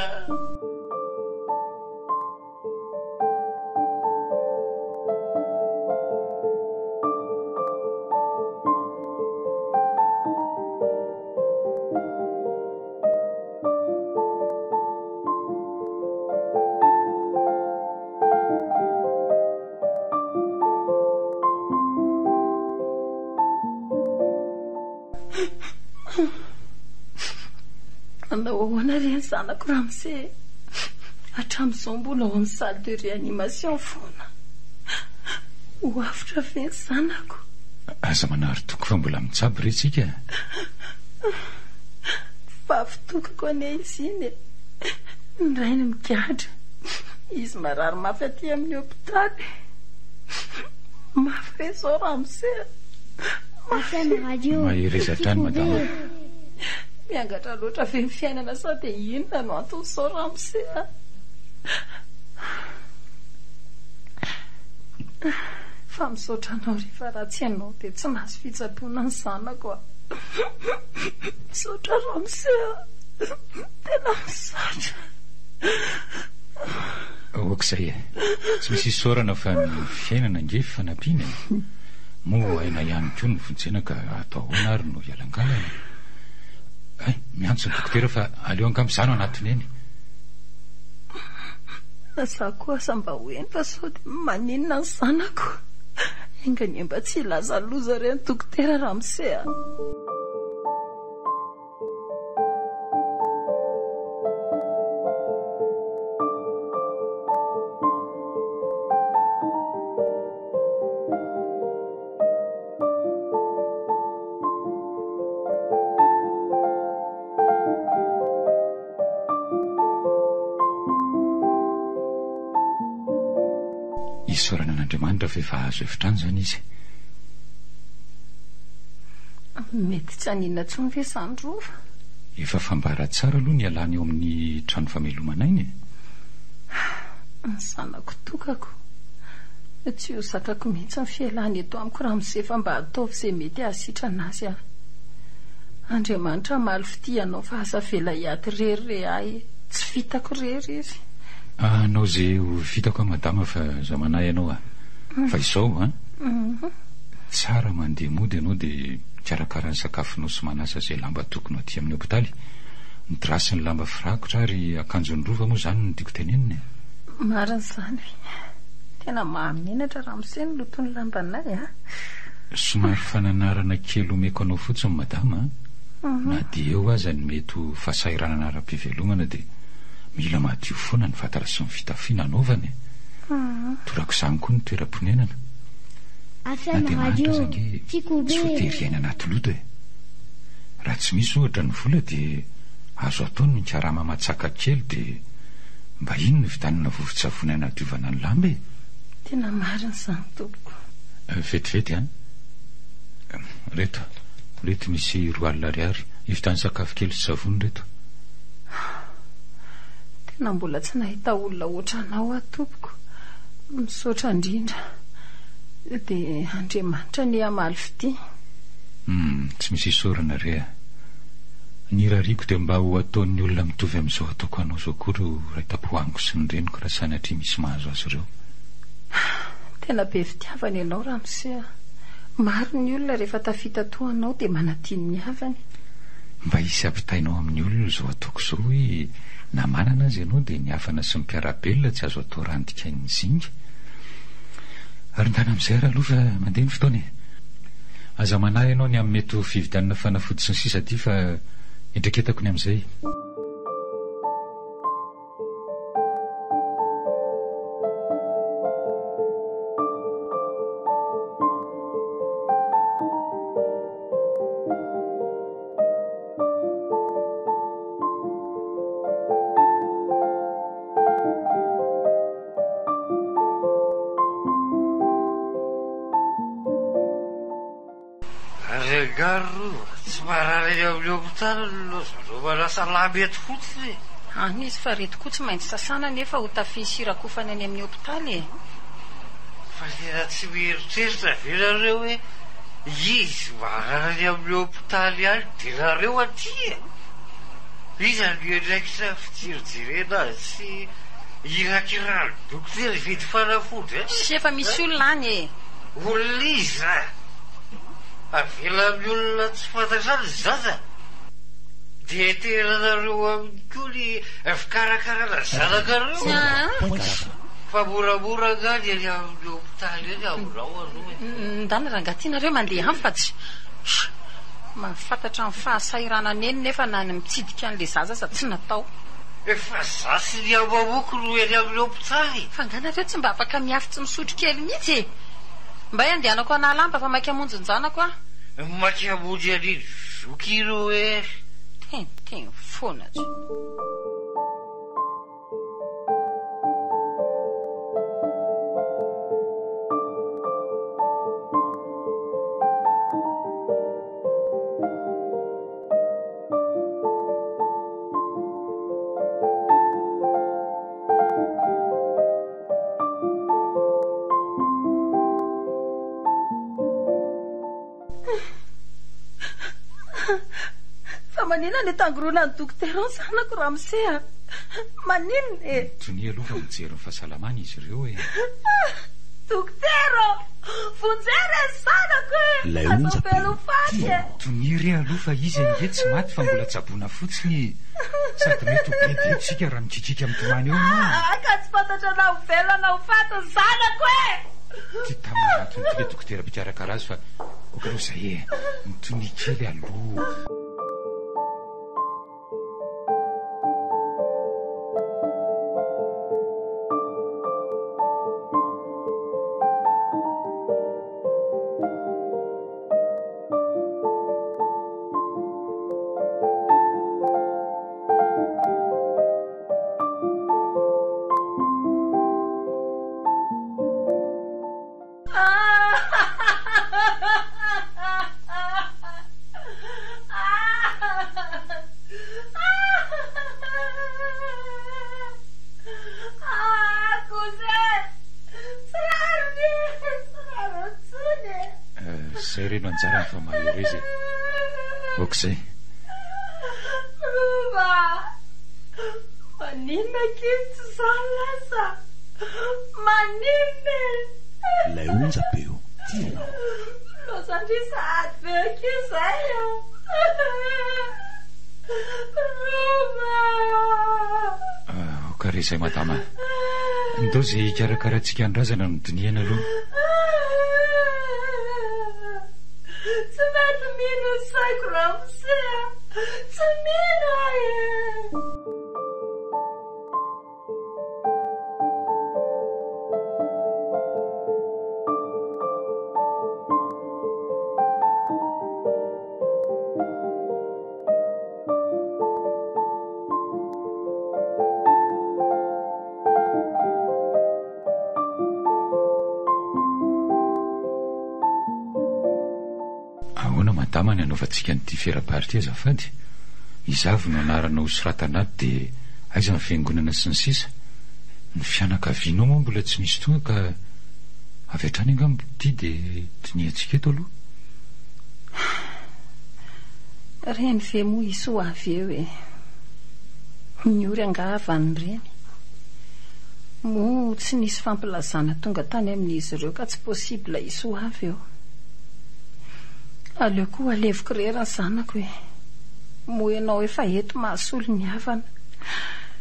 andao ahoana reny zanako ramose hatramin'izao mbola ao amin'ny salle de réanimation foana ho afitra ve ny zanako aza manary toko fa mbola mitsabo retsika fafitokako ane izy iny ny rainy migadra izy marary mafy aty amin'ny hôpitaly mafy re zao ramose maherezatrany madama miangatra loatra ve ny fiainana sa dia inona no antony sao ramose fa misaotra anao rehefa raha tsy anao dia tsy nahazo fitsaboana ny zanako a misaotra ramose tena misaotra oak'izay e tsy misy isaorana fa ny fiainana nge fanampiana moa aina ihany koa ny vonjena ka atao ahoana ary no hialangalana miantso ny dokotera fa aleo angamizano anatiny eny za koa asa mba hoeny fa sao dia maninona ny zanako engany mba tsy ilaza loza reny dokotera ramose isorana an'Andriamanitra fa efa azo efitrany zany izy mety tsy aninona tsony ve zany rova efa fambara tsara aloha ny alany eo amin'ny trano famelomana iny ny zanako tokako tsy ho zakako mihitsy ny fialany eto amiko ramose fa mba ataovy izay mety ahasitrana azy Andriamanitra maly fitianao fa asa vela hiaty rery ahy tsy vitako rery izy anao zay ho vitako madama fa zamanay ianao fa izao tsara mandeha mody ianao dia karakara ny sakafonao sy manasa zay lamba tokony aty amin'ny hôpitaly midrasy ny lamba firakotra ary akanjony rova moa zany no tiako tenenina marina zany tena mahamenatra ramose ny lotony lambanay somary fananarana kely omeko anao fotsiny madama na dia eo aza ny mety ho fahasahiranana ara-pivelomana dia mila madio foana ny vatara sy ny fitafiana anaovany torako izany koa ny toeram-ponenana na dia mahitra zange tsy voatery aina anaty loto raha tsy misy ohatra ny vola dia azo ataony ny karama matsaka kely dia mba ino ny vitanana vovo-tsavony anadiovana ny lamba tena marina izany tompoko vetivety reto misy 2 alina ariary ivitany sakafo kely sy savony reto tena mbola tsy nahita olona oatra anao atompoko misaotra indrindra dia Andriamanitra ny amaly fity tsy misy isorana re ny rariko dia mba ho ataon'ny olona mitovy amin'izao ataoko anao zao koa reo raitapohaniko sy ny reniko raha sanatria misy mahazo azy ireo tena be fitiavana ianao Ramose. Maro ny olona rehefa tafita toanao dia manatiny ny havany. Mba hisy ampitainao amin'ny olona zao ataoko zao hoe na manana azy ianao dia ny hafana sy mpiarabelona tsy azo atao randika ny zinga. Ary ndana amin'izay raha aloha fa mandeha ny fotoana. Aza manahy ianao ny amin'ny mety ho fividianana fanafody sy ny sisa aty fa endreketako ny amin'izay. Tsy marary amin'ny hopitaly no manasa lamety fotsiny. Any izy fa retiko tsy maintsy sasana nefa ho tafisyrakofana any amin'ny hopitaly. Fa tena tsy mieritreritra ve nareo hoe izy marary amin'ny hopitaly any dia nareo aty. Iza ny endraikitra fijerijerena sy irakirano dokotera vidy fanafody. Sy efa misy olona any olona iza avela amin'ny olona tsy fantatrany zaza dia tena nareo amin'ny koa ny fikarakarana zanakareo. Fa moramora ngany any amin'ny hopitaly eny aminao aloha. Ndany rangatinareo mandeha any fa tsy mahafantatra ny fahasahiranana eny nefa na ny mitsidika an'ilay zaza sa tsy natao. Efa zasy ny amamoko no eny amin'ny hopitaly. Fa nganareo tsy mba afaka miafitsy misotro kely mihitsy. Mba andehanako analamba fa maika hamonjy ny zanako a. Maika hamonjy an'iny zoky ino hoe teny foana tsy. Fa manina ny tangorona ny dokotera ny zanako Ramose. Manina Tonia aloha fa mijery ny fahasalamana izy ireo e. Dokotera vonjera ny zanako e. Velo faty. Tonia re aloha fa izy ange tsy maty fa mbola tsaboina fotsiny. Sady mety ho bebe tsika raha mikitrika amin'ny tomany eo. Ka tsy fantatra na ho velo na ho faty ny zanako e. Ty tamin'antony ty le dokotera mpikarakara azy fa kokaloha zay e ny Tonia kely aloha. Zay reno anjara fa mahery izy okizay. Rova maninona kely tsy zany lasa maninona lay onjam-peo tianao losandry sady beke zay Rova okare zay madama ndao zay ikarakaratsika andrazana no diniana aloha. Tsy mety mino ny saiko Ramose. Tsy mino ahoana madama ny anaovantsika nyity fera-parity azafady. Izavy no anarana ho soratanaty dia aiza ny fiangonana sy ny sisa. Ny fianakavianao moa mbola tsy misy tonga ka avy hatrany angambo ty dia tiniantsika eto aloha. Reny ve moa isy ho avy eo e. Ny ory angavany reny. moa tsy nisy fampilazana tonga tany amin'izy ireo ka tsy possible isy ho avy eo. Aleo koa aleviko rera ny zanako hoe moa ianao efa eto mahasolo ny havana.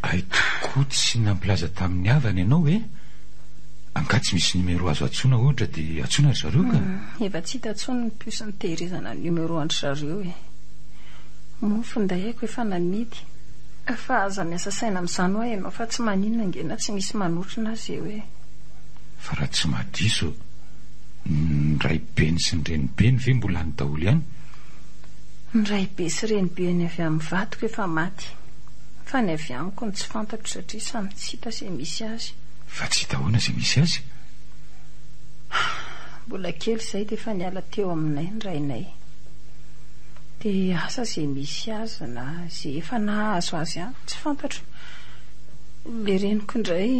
Ay tokoa tsy nampilaza tamin'ny havana ianao hoe ankatsy misy numero azo atsoina ohatra dia atsoina ry zareo ka. Efa tsy hita tsony ny piosy ny tehirizana ny numero andry zareo e. Moa finday haiko efa namidy fa aza miasa saina amin'izany ho ianao fa tsy maninona angena tsy misy manotrina azy eo e. Fa raha tsy madiso ny raibeny sy ny renibeny ve mbola ny daholo ihany? Ny raibe sy renibe ny avy amin'ny vadiko efa maty fa ny avy amiko ny tsy fantatro satria samy tsy hita izay misy azy. Fa tsy hita ahoana izay misy azy? Mbola kely izay dia efa niala teo aminay ny rainay dia asa izay misy azy na izay efa nahazo azy ihany tsy fantatro. Le reniko indray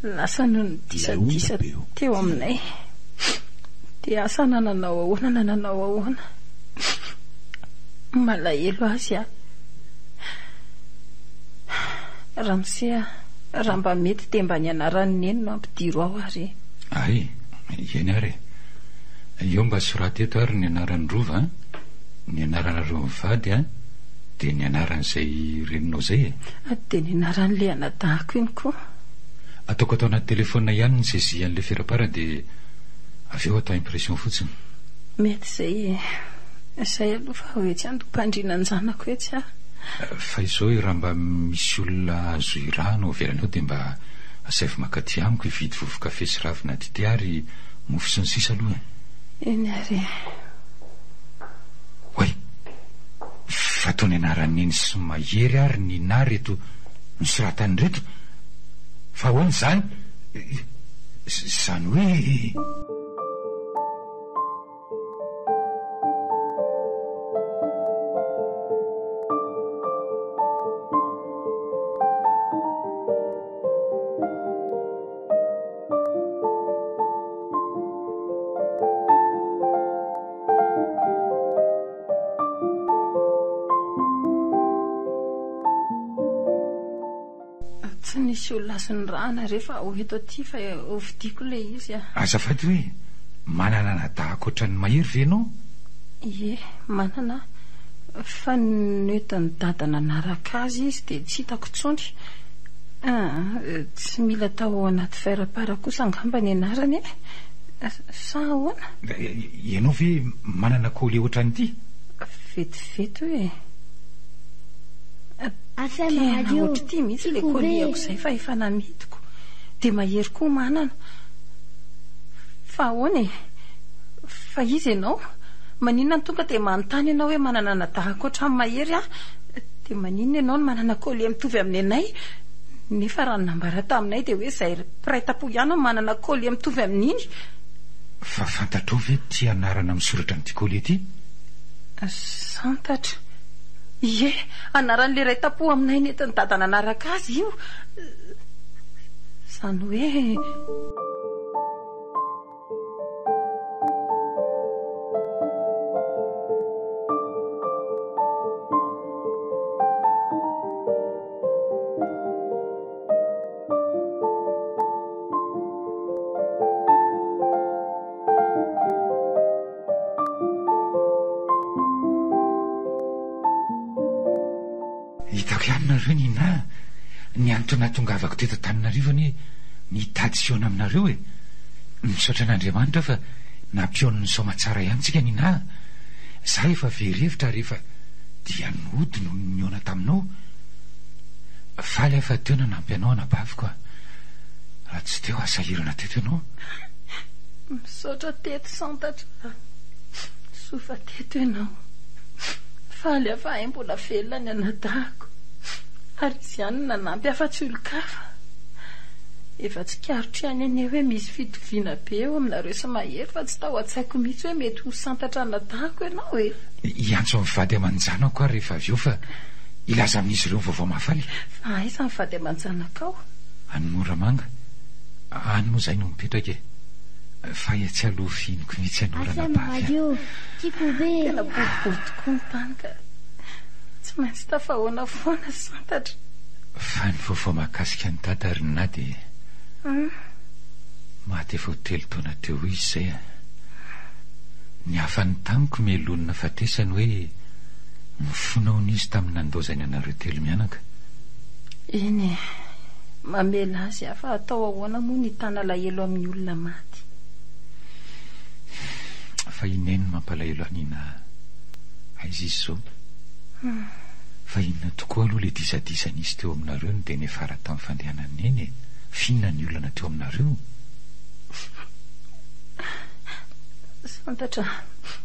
lasa no nidisa teo aminay dia asa nananao ahoana malahelo azy Ramsia raha mba mety dia mba ny anarany neny no ampidiro ao ary. Ay, eny ary eo mba soraty eto ary ny anaran'ny rova ny anaran'areo mivady dia ny anaran'izay reninao zay dia ny anaran'le anadahako iny koa. Ataoko atao anaty telefona ihany ny saisie an'le ferapara dia avy eo atao impression fotsiny. Mety izay aloha fa hoetsy any mpandrina ny zanako etsy fa izao raha mba misy olona azo irano avelanao dia mba asaivy makaty amiko hividy vovo-kafe sy ravina dite ary mofo sy ny sisa aloha. Eny ary. Oay, fatao ny anaran'iny sy mahery ary ny na reto nosoratany reto fa hoany zany zany hoe tsy nisy olona azo ny rahana rehefa ho eto aty fa hovidiako le izy azafady hoe manana nadahako ohatran'ny mahery ve ianao? Ie, manana fa noentin'ny dadana naraka azy izy dia tsy hitako tsony. Tsy mila tao anaty ferapara kosa angamba ny anarany sa ahoana? Ianao ve manana koly ohatran'ity? Vetivety hoe Tena ohatry ty mihitsy le koliako izay fa efa namidiko dia mahery koa manana fa ahoana fa izy ianao maninona ny tonga dia manontany ianao hoe manana nadahako ohatran'ny mahery dia maninona ianao no manana koly mitovy amin'ny anay nefa raha nambara taminay dia hoe izay piraitapo ihany no manana koly mitovy amin'iny. Fa fantatrao ve ty anarana misoratra n'ity koly ity? Santatra. Ie, anaran'le ray tapo aminay nentin'ny dadana naraka azy io izany hoe hitako ihany nareo ny antony natongavako teto Antananarivo ny mitady siona aminareo misaotra an'Andriamanitra fa nampion'ny somatsara ihany tsika nina. Za efa verevitra rehefa dia nody no niona taminao faly afa teo na nampy anao anabaviko raha tsy teo asahirana teto ianao. Misaotra teto Santatra, sofa teto ianao faly afa ahy mbola velona ny anadahako ary izy ihany nanampy afa-tsy olo-kafa efa tsy karotry ihany anie hoe misy fitoviana be eo aminareo sy mahery fa tsy tao an-tsaiko mihitsy hoe mety ho Santatra anadahako ianao iantso mivady aman-janako ary rehefa avy eo fa ilaza amin'izy ireo vaovao mahafaly. Fa aiza mivady aman-janaka ao? Any Moramanga any moa izay no mipetraka fa tsy aloha fihiniko mihitsy anorana bavy. Tiako be tena boribory tokoa ny tany ka tsy maintsy tafahoana foana santatra. Fa ny vaovao mahakasika ny dada ary ny nady maty efa ho 3 taona teo izy izay ny hafany tamiko mielonina fatesany hoe mifona ho n'izy tamin'ny nandozany anareo 3 mianaka. Iny mamela azy afa atao ahoana moa ny tana lahelo amin'ny olona maty. Fa ineny mampalahelo anina aizy izy zao. Fa inona tokoa aloha le disadisanizy teo aminareo no dia nefara tamin'ny fandehanany eny. Finna ny olana teo aminareo. Santatra,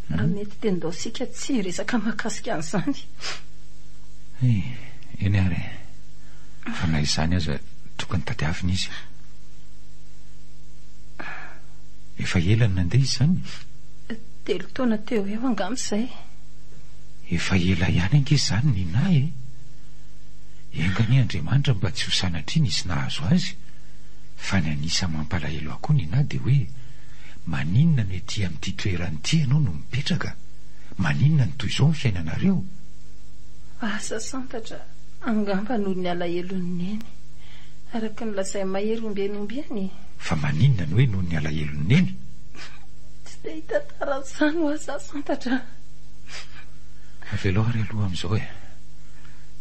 mety tendao sika tsy resaka mahakasika an'izany. Eny ary fa na izany aza tokony tadiavina izy. Efa elany nandeha izy zany? 3 taona teo eo angam'izay. Efa ela ihany ange zany ny nahy engany Andriamanitra mba tsy ho sanatriny izy nahazo azy. Fa ny anisa mampalahelo akoa ny nahy dia hoe maninona ny ety amin'ity toerany ity ianao no mipetraka? Maninona ny toy izao ny fiainanareo? Asa santatra, angamba noho ny alahelony neny araka ny lazay mahery ombiany. Fa maninona ny hoe noho ny alahelony neny? Tsy dia hita tara izany ho asa santatra. Avelo ary aloha amin'izao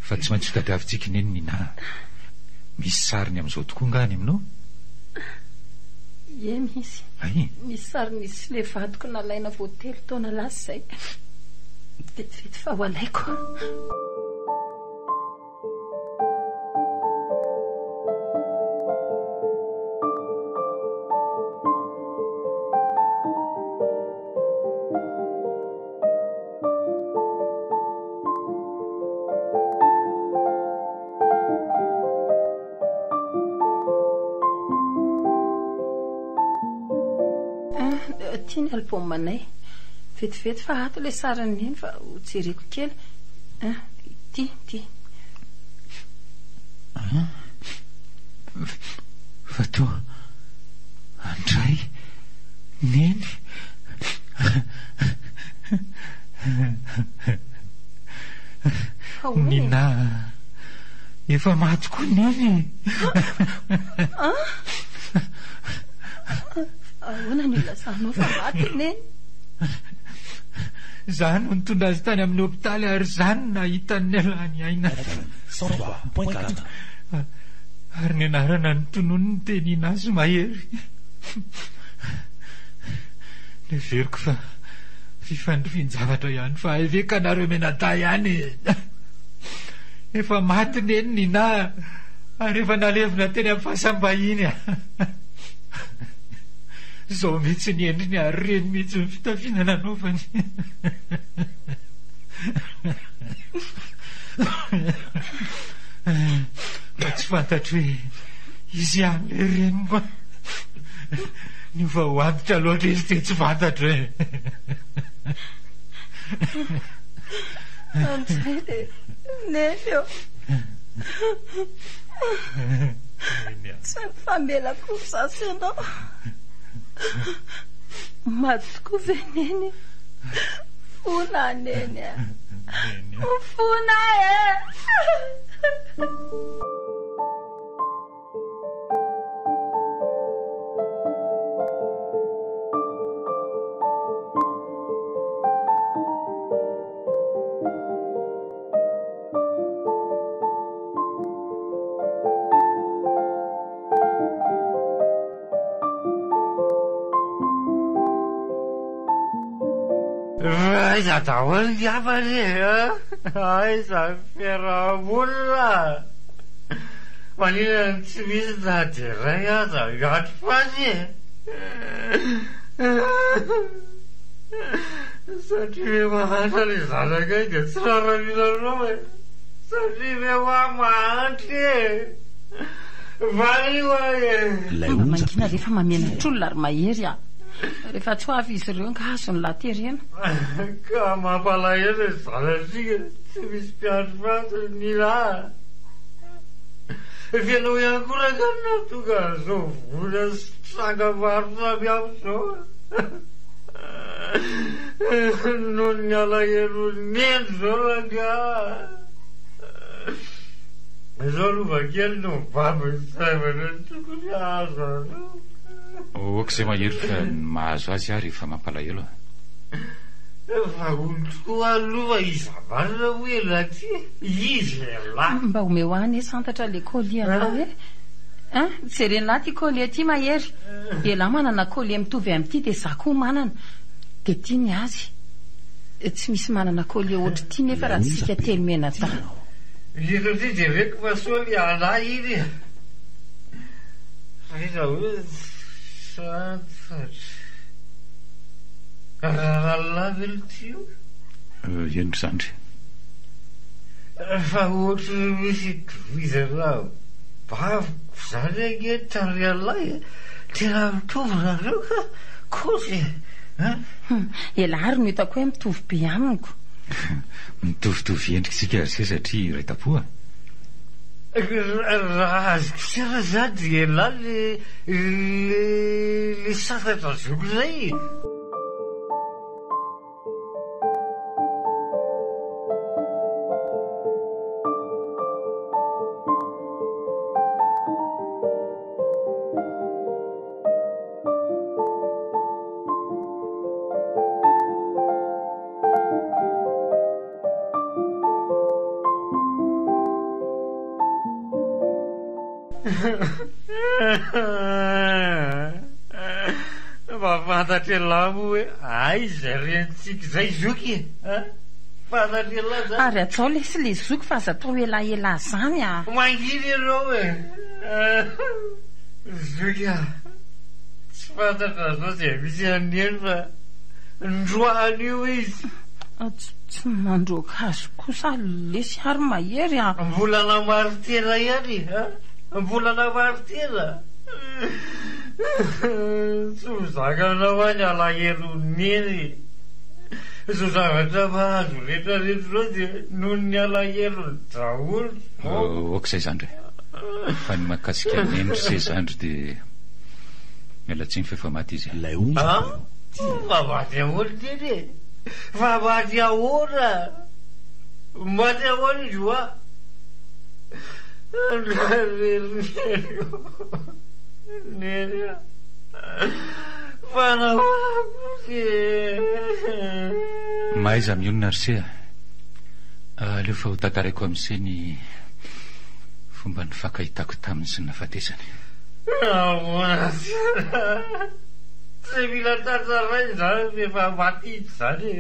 fa tsy maintsy tadiavintsika neny ny nahy. Misy sariny amin'izao tokoa ngany aminao? Ie misy. Misy sarin'izy le vadiko nalaina vao 3 taona lasa izay. Vetivety fa ho alaiko. Tiany album anay. Vetivety fa ato le sarany neny fa ho jereko kely. Ty. Fa toa andray neny. Nina efa maty koa neny. Ahoana ny lazanao fa maty neny? Zany no nitondra azy tany amin'ny hopitaly ary zany nahitany alany aina. Ary ny anarana ny tonono ny tenina azy mahery. Neveriko fa fifandrifian-javatra ihany fa eveka nareo menada ihany. Efa maty neny ny na ary efa nalevina teny amin'ny fahasambahiny. Zao mihitsy ny endriny ary reny mihitsy ny fitafiana nanaovany. Fa tsy fantatro hoe izy ihany le reniko. Ny fa ho antitra loatra izy dia tsy fantatro hoe. Antsay le neny eo. Tsy mifamela kosa ianao. Maty koa ve neny? Fona neny. Fona Aiza daholo ny havany aiza fiarahamonina. Maninona ny tsy misy nady iray aza gato fany. Satria mahatra ny zanakay dia tsy raraminanao satria mahantry valio mangina rehefa mamenatr'olona ary mahery rehefa tsy ho avy izy ireo ka azony laterena. Ka mampalahelo zanatsika tsy misy mpiandro fato ny lahy. Fianao ihany koa raha tonga zao vola sy tranga maro samy hafa zao. Noho ny alahelo neny zao raha. Izao lovakely no mibambisaivana tokony azo oka izay mahery fa mahazo azy aho rehefa mampalahelo fa tokoa aloha iza marina hoe laty izy lahy mba omeo any santatra le colie anao hoe jereny lahy ty colie ty mahery elahy manana colie mitovy amin'ity dia za koa manana dia tiany azy tsy misy manana colie ohatry ty nefa raha tsika telo mena ta ito ty dia reko fa soa le anahy iny iza hoe santatra raha velo tio eno zandry fa ohatry misy dovizarao baviko zany age tary alahy tena mitovy nareo ka kozy elahy ary no hitako hoe mitovy be amiko mitovitovy endrika sika azy ke satria ray tapoa raha azoko sara za dia elahy le santatra zoko zay fantatra elahy mo hoe ay zay renitsika zay zoky fantatra elahy zany ary atsao lesy le zoky fa aza atao elaelahy zany manginy ianao e zoky tsy fantatra zao zay misy aneny fa ndroahany io izy tsy mandroaka azo kosa lesy ary mahery volana maro tena ihany volana maro tena tsy hozakanao any alaheloneny so zavatra mahazo rehetrarehetra zao dia noho ny alahelony daholo oka izay zandry fa ny mahakasika nendry zay zandry dia mialatsiny fefa maty izy lay onja fa maty ahoana teny e fa maty ahoana maty ahoana izy oa neny fanahoanakozy mahaiza mionona rysea aleo fa ho tantaraiko amin'izay ny fomba ny fankahitako taminy sy ny nafatesany ahoana tsy mila tantaray zany efa matity zany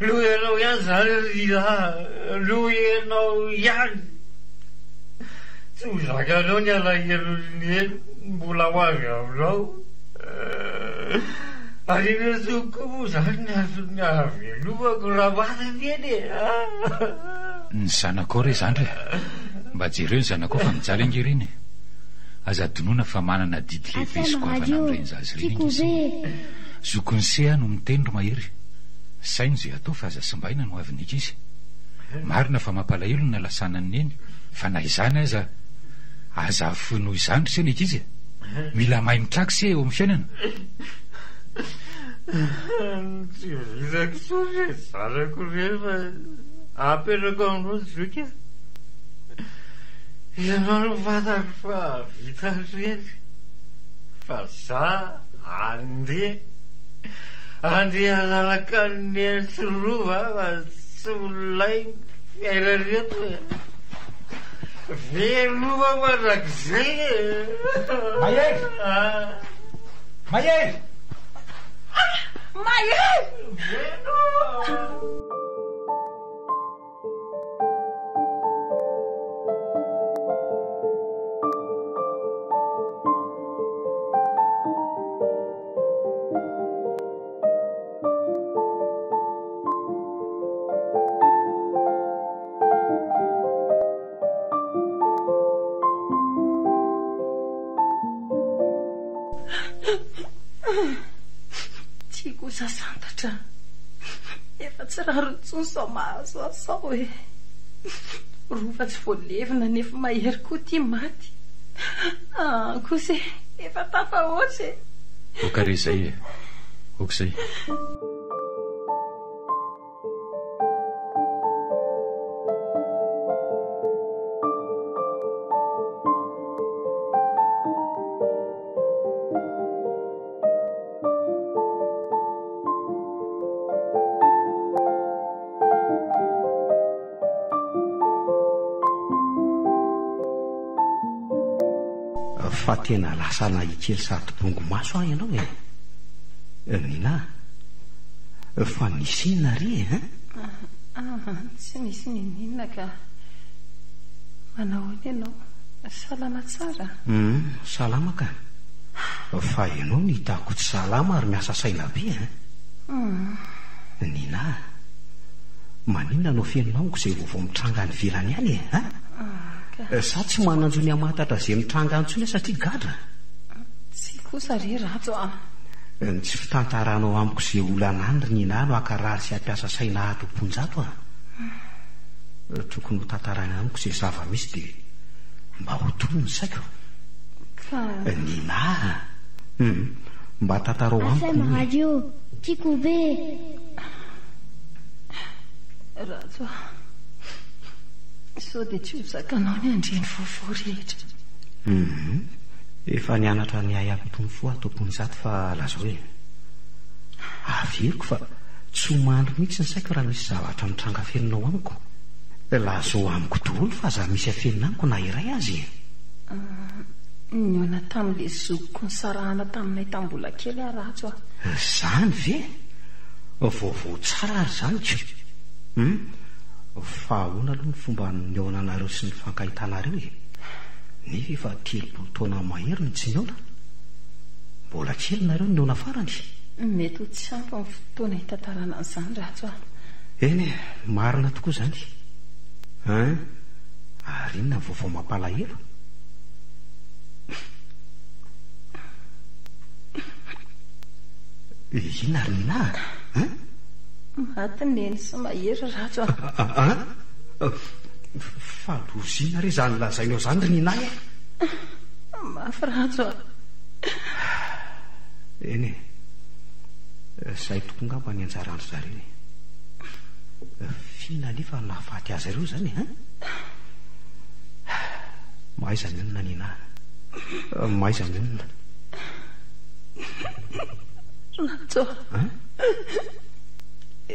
lo ianao ihany zany rila lo ianao ihany tsy ho zakanao ny alahelony eny mbola ho avy aminao alina zoko mo zany ny azony avelomako raha matiny eny ny zanakao re zandry mba jereo ny zanakao fa mijaly angereny aza donoina fa manana didy lehibe sokoavana amin'ireny zazy reny izy zokony seha no mitendro mahery sainy zay atao fa aza simbaina no avinika izy marina fa mampalahelo ny alasanany eny fa na izany aza aza afinoho izandry se nika izy mila mahay mitraky se eo amin'ny fiainana tsy vizako sory zanako reny fa aperako aminao zoky ianao no fantako fa vita reny fa za andeha anaraka ny entsirova fa tsy olay fiaina reto veloma manrak'izay mahery mahery mahery tsy kosa santatra efa tsy raha rotsony sao mahazo asao hoe rova tsy voalevina nefa mahery koa ty maty kosa efa tafahoatra oka re zay e oka zay fa tena lasana ikely sady bongo maso ah ianao nina fa nisinna ry tsy nisy ninina ka manao ny ianao salama tsara salama ka fa ianao nitako tsy salama ary miasa saina be nina maninona no fiainonamiko izay vaovao mitranga ny vilany any sa tsy mananjo ny amatatra izay mitranga antsony satria gadra tsy kosa ry rato tsy fitantaranao amiko izay olana any ry nina no akarary sy ampiasa saina atomponjato tokony ho tantarana amiko izay zava-misy dia mba ho tono ny saiko nina mba tantarao amiko radio tiako be rato sao dia tsy ho zakanao ny andreny vaovao rehetra efa nianatra ny ay ampitony fo atomponjato fa laza hoe averiko fa tsy homandro mihitsy ny saiko raha misy zavatra mitranga feninao amiko lazao amiko daholo fa za misy afenina amiko na iray azy niona tamin'le zokoko ny sarahana taminay tambola kely arato zany ve vaovao tsara ary zany tsy fa ahoana aloha ny fomba niaonanareo sy ny fankahitanareo nefa efa 10 taona mahery ny tsy niaona mbola kely nareo ny niaona farany mety ho tsy ampy amin'ny fotoana hitantarana an'izany rato eny marina tokoa zany ary inona ny vaovao mampalahelo inona ary nina maty neny sy mahery rato falozina re zany lazainao zany ry nina mafy rato eny zay toko ngamba ny anjarandro zareo fina nefa nahafaty azy ireo zany mahaiza mionina nina mahaiza mionina rato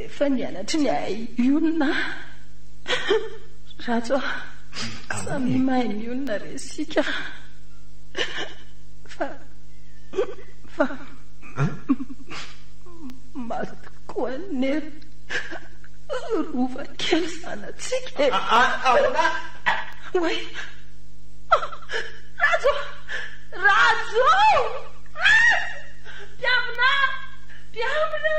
efa nianatry ny ay ionina rato samy mahay ny ionina resika fa matikoa nery rova kely sanatsika way rajo piamina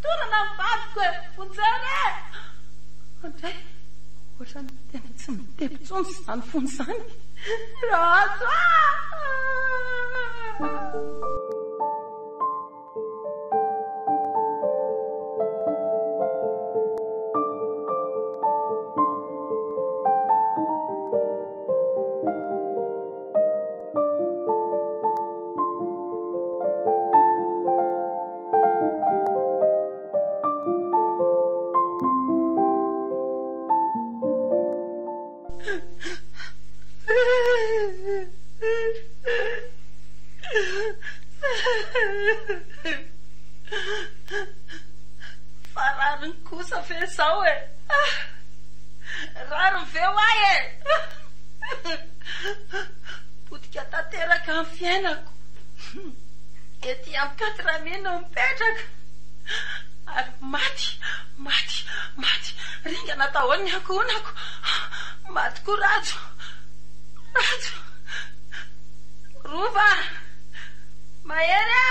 tonana mivadiko fonjany andray ohatrany tena tsy mitepitsony zany fony zany rajo farariny kosa fe zao rariny veo ay potika tanteraka amin'ny fiainako ety amin'ny 4 no mipetraka ary maty ringana tahoany akonako maty ko rajo rova mahery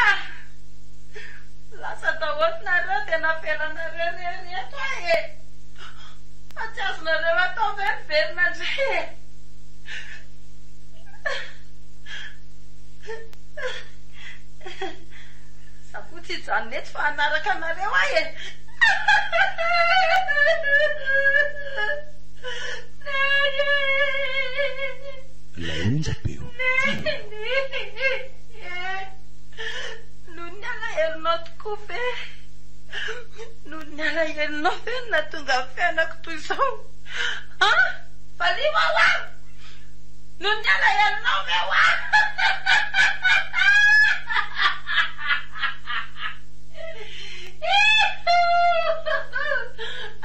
lasa tahoatinareo tena felanareo rehereto fa tsy azonareo atao veriverina ndray sapotsy ijany nety fa hanaraka anareo lay onjapeo noho ny alaherinao tokoa ve noho ny alaherinao ve na tonga amin'ny fiainako toy izao valima ho noho ny alaherinao ve ho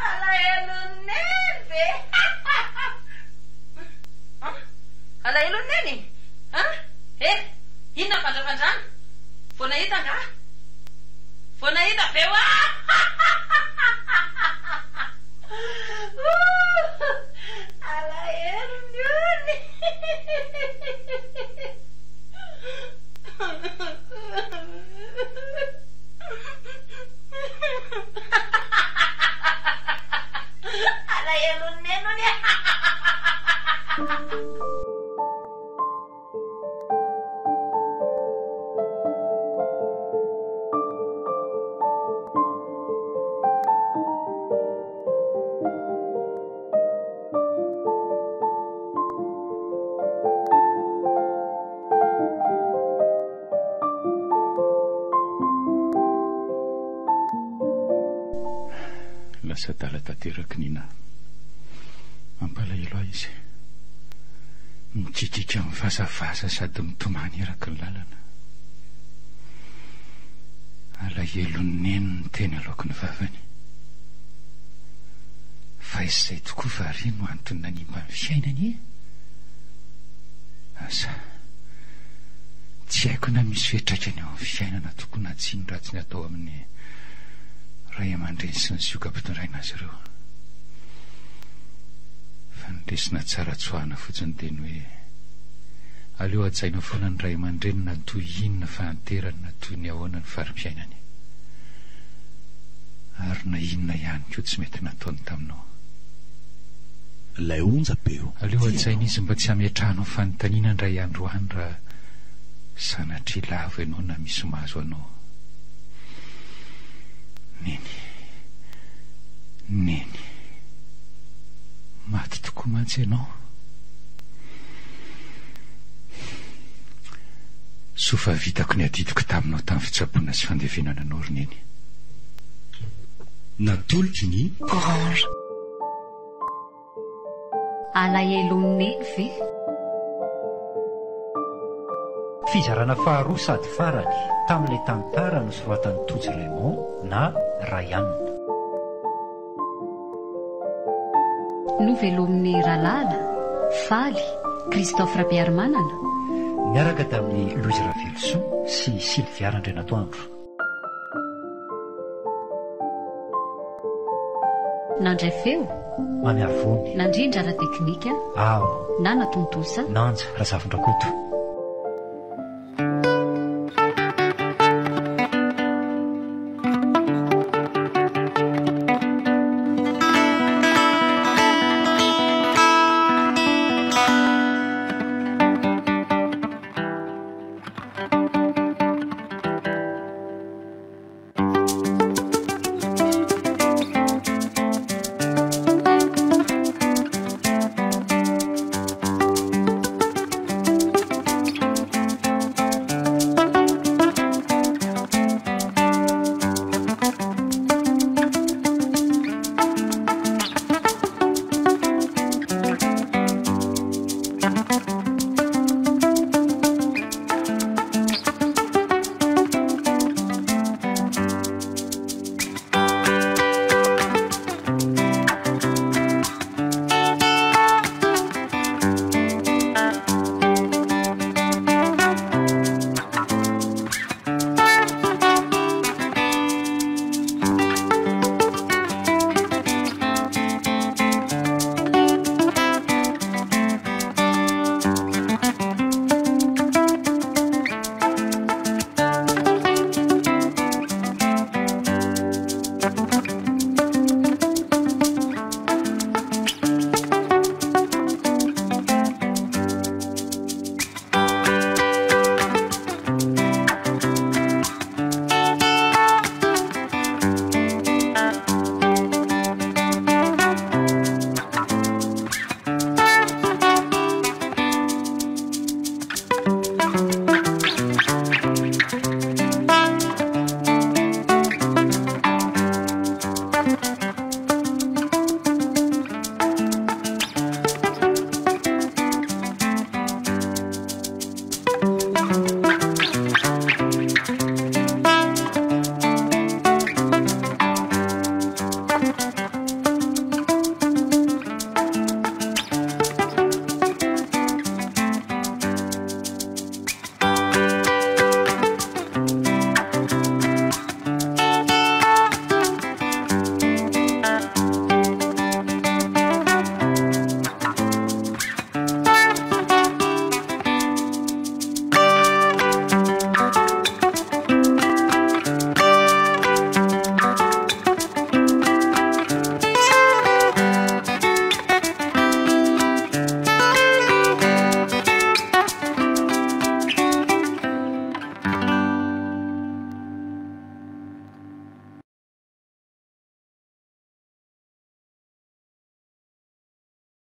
alahelo neny ve alahelo neny Vao nahita veo alaherony ony alahelony nenony lasa dala tanteraky nina mampalahelo ahy izy mikikiky mivazavaza sady mitomany eraky ny lalana alahelo neno ny teny aloky ny vavany fa izay tokoa varia no antony nanimba ny fiainany asa tsy haiko na misy fetraikany ao amin'ny fiainana tokony na tsy ratsy ny atao amin'ny ray aman-dreny sy ny sioka-pitondraina azy ireo fa nindresina tsara tsoahana fotsiny dia ny hoe aleo ajaina foana ny ray aman-dreny na toy inona fahanterany na toy ny ahoana ny farim-piainany ary na inona ihany koa tsy mety nataony taminao lay onja-peo aleo ajaina izy mba tsy hametrahana ny fanontaniana ndray androany raha sanatry lavo ianao na misy mahazo anao neny maty tokoa mantsy ianao so fa vitako ny adidiko taminao tamin'ny fitsaboana sy fandevenana anao ry neny natoloky ny orange alahelony ve fizarana faharoa sady farany tamin'ilay tantara no soratan'ny Tojo Raymond na Rayane. Novelomin'ny Ralala, Faly, Christophe Rabearmanana. Miaraka tamin'ny Louise Ravelson sy Sylvia Randrenatoandro. Nandray feo Mamiary vony nandrindra ara teknika ao Nana Tontosa Nanja Razafindrakoto.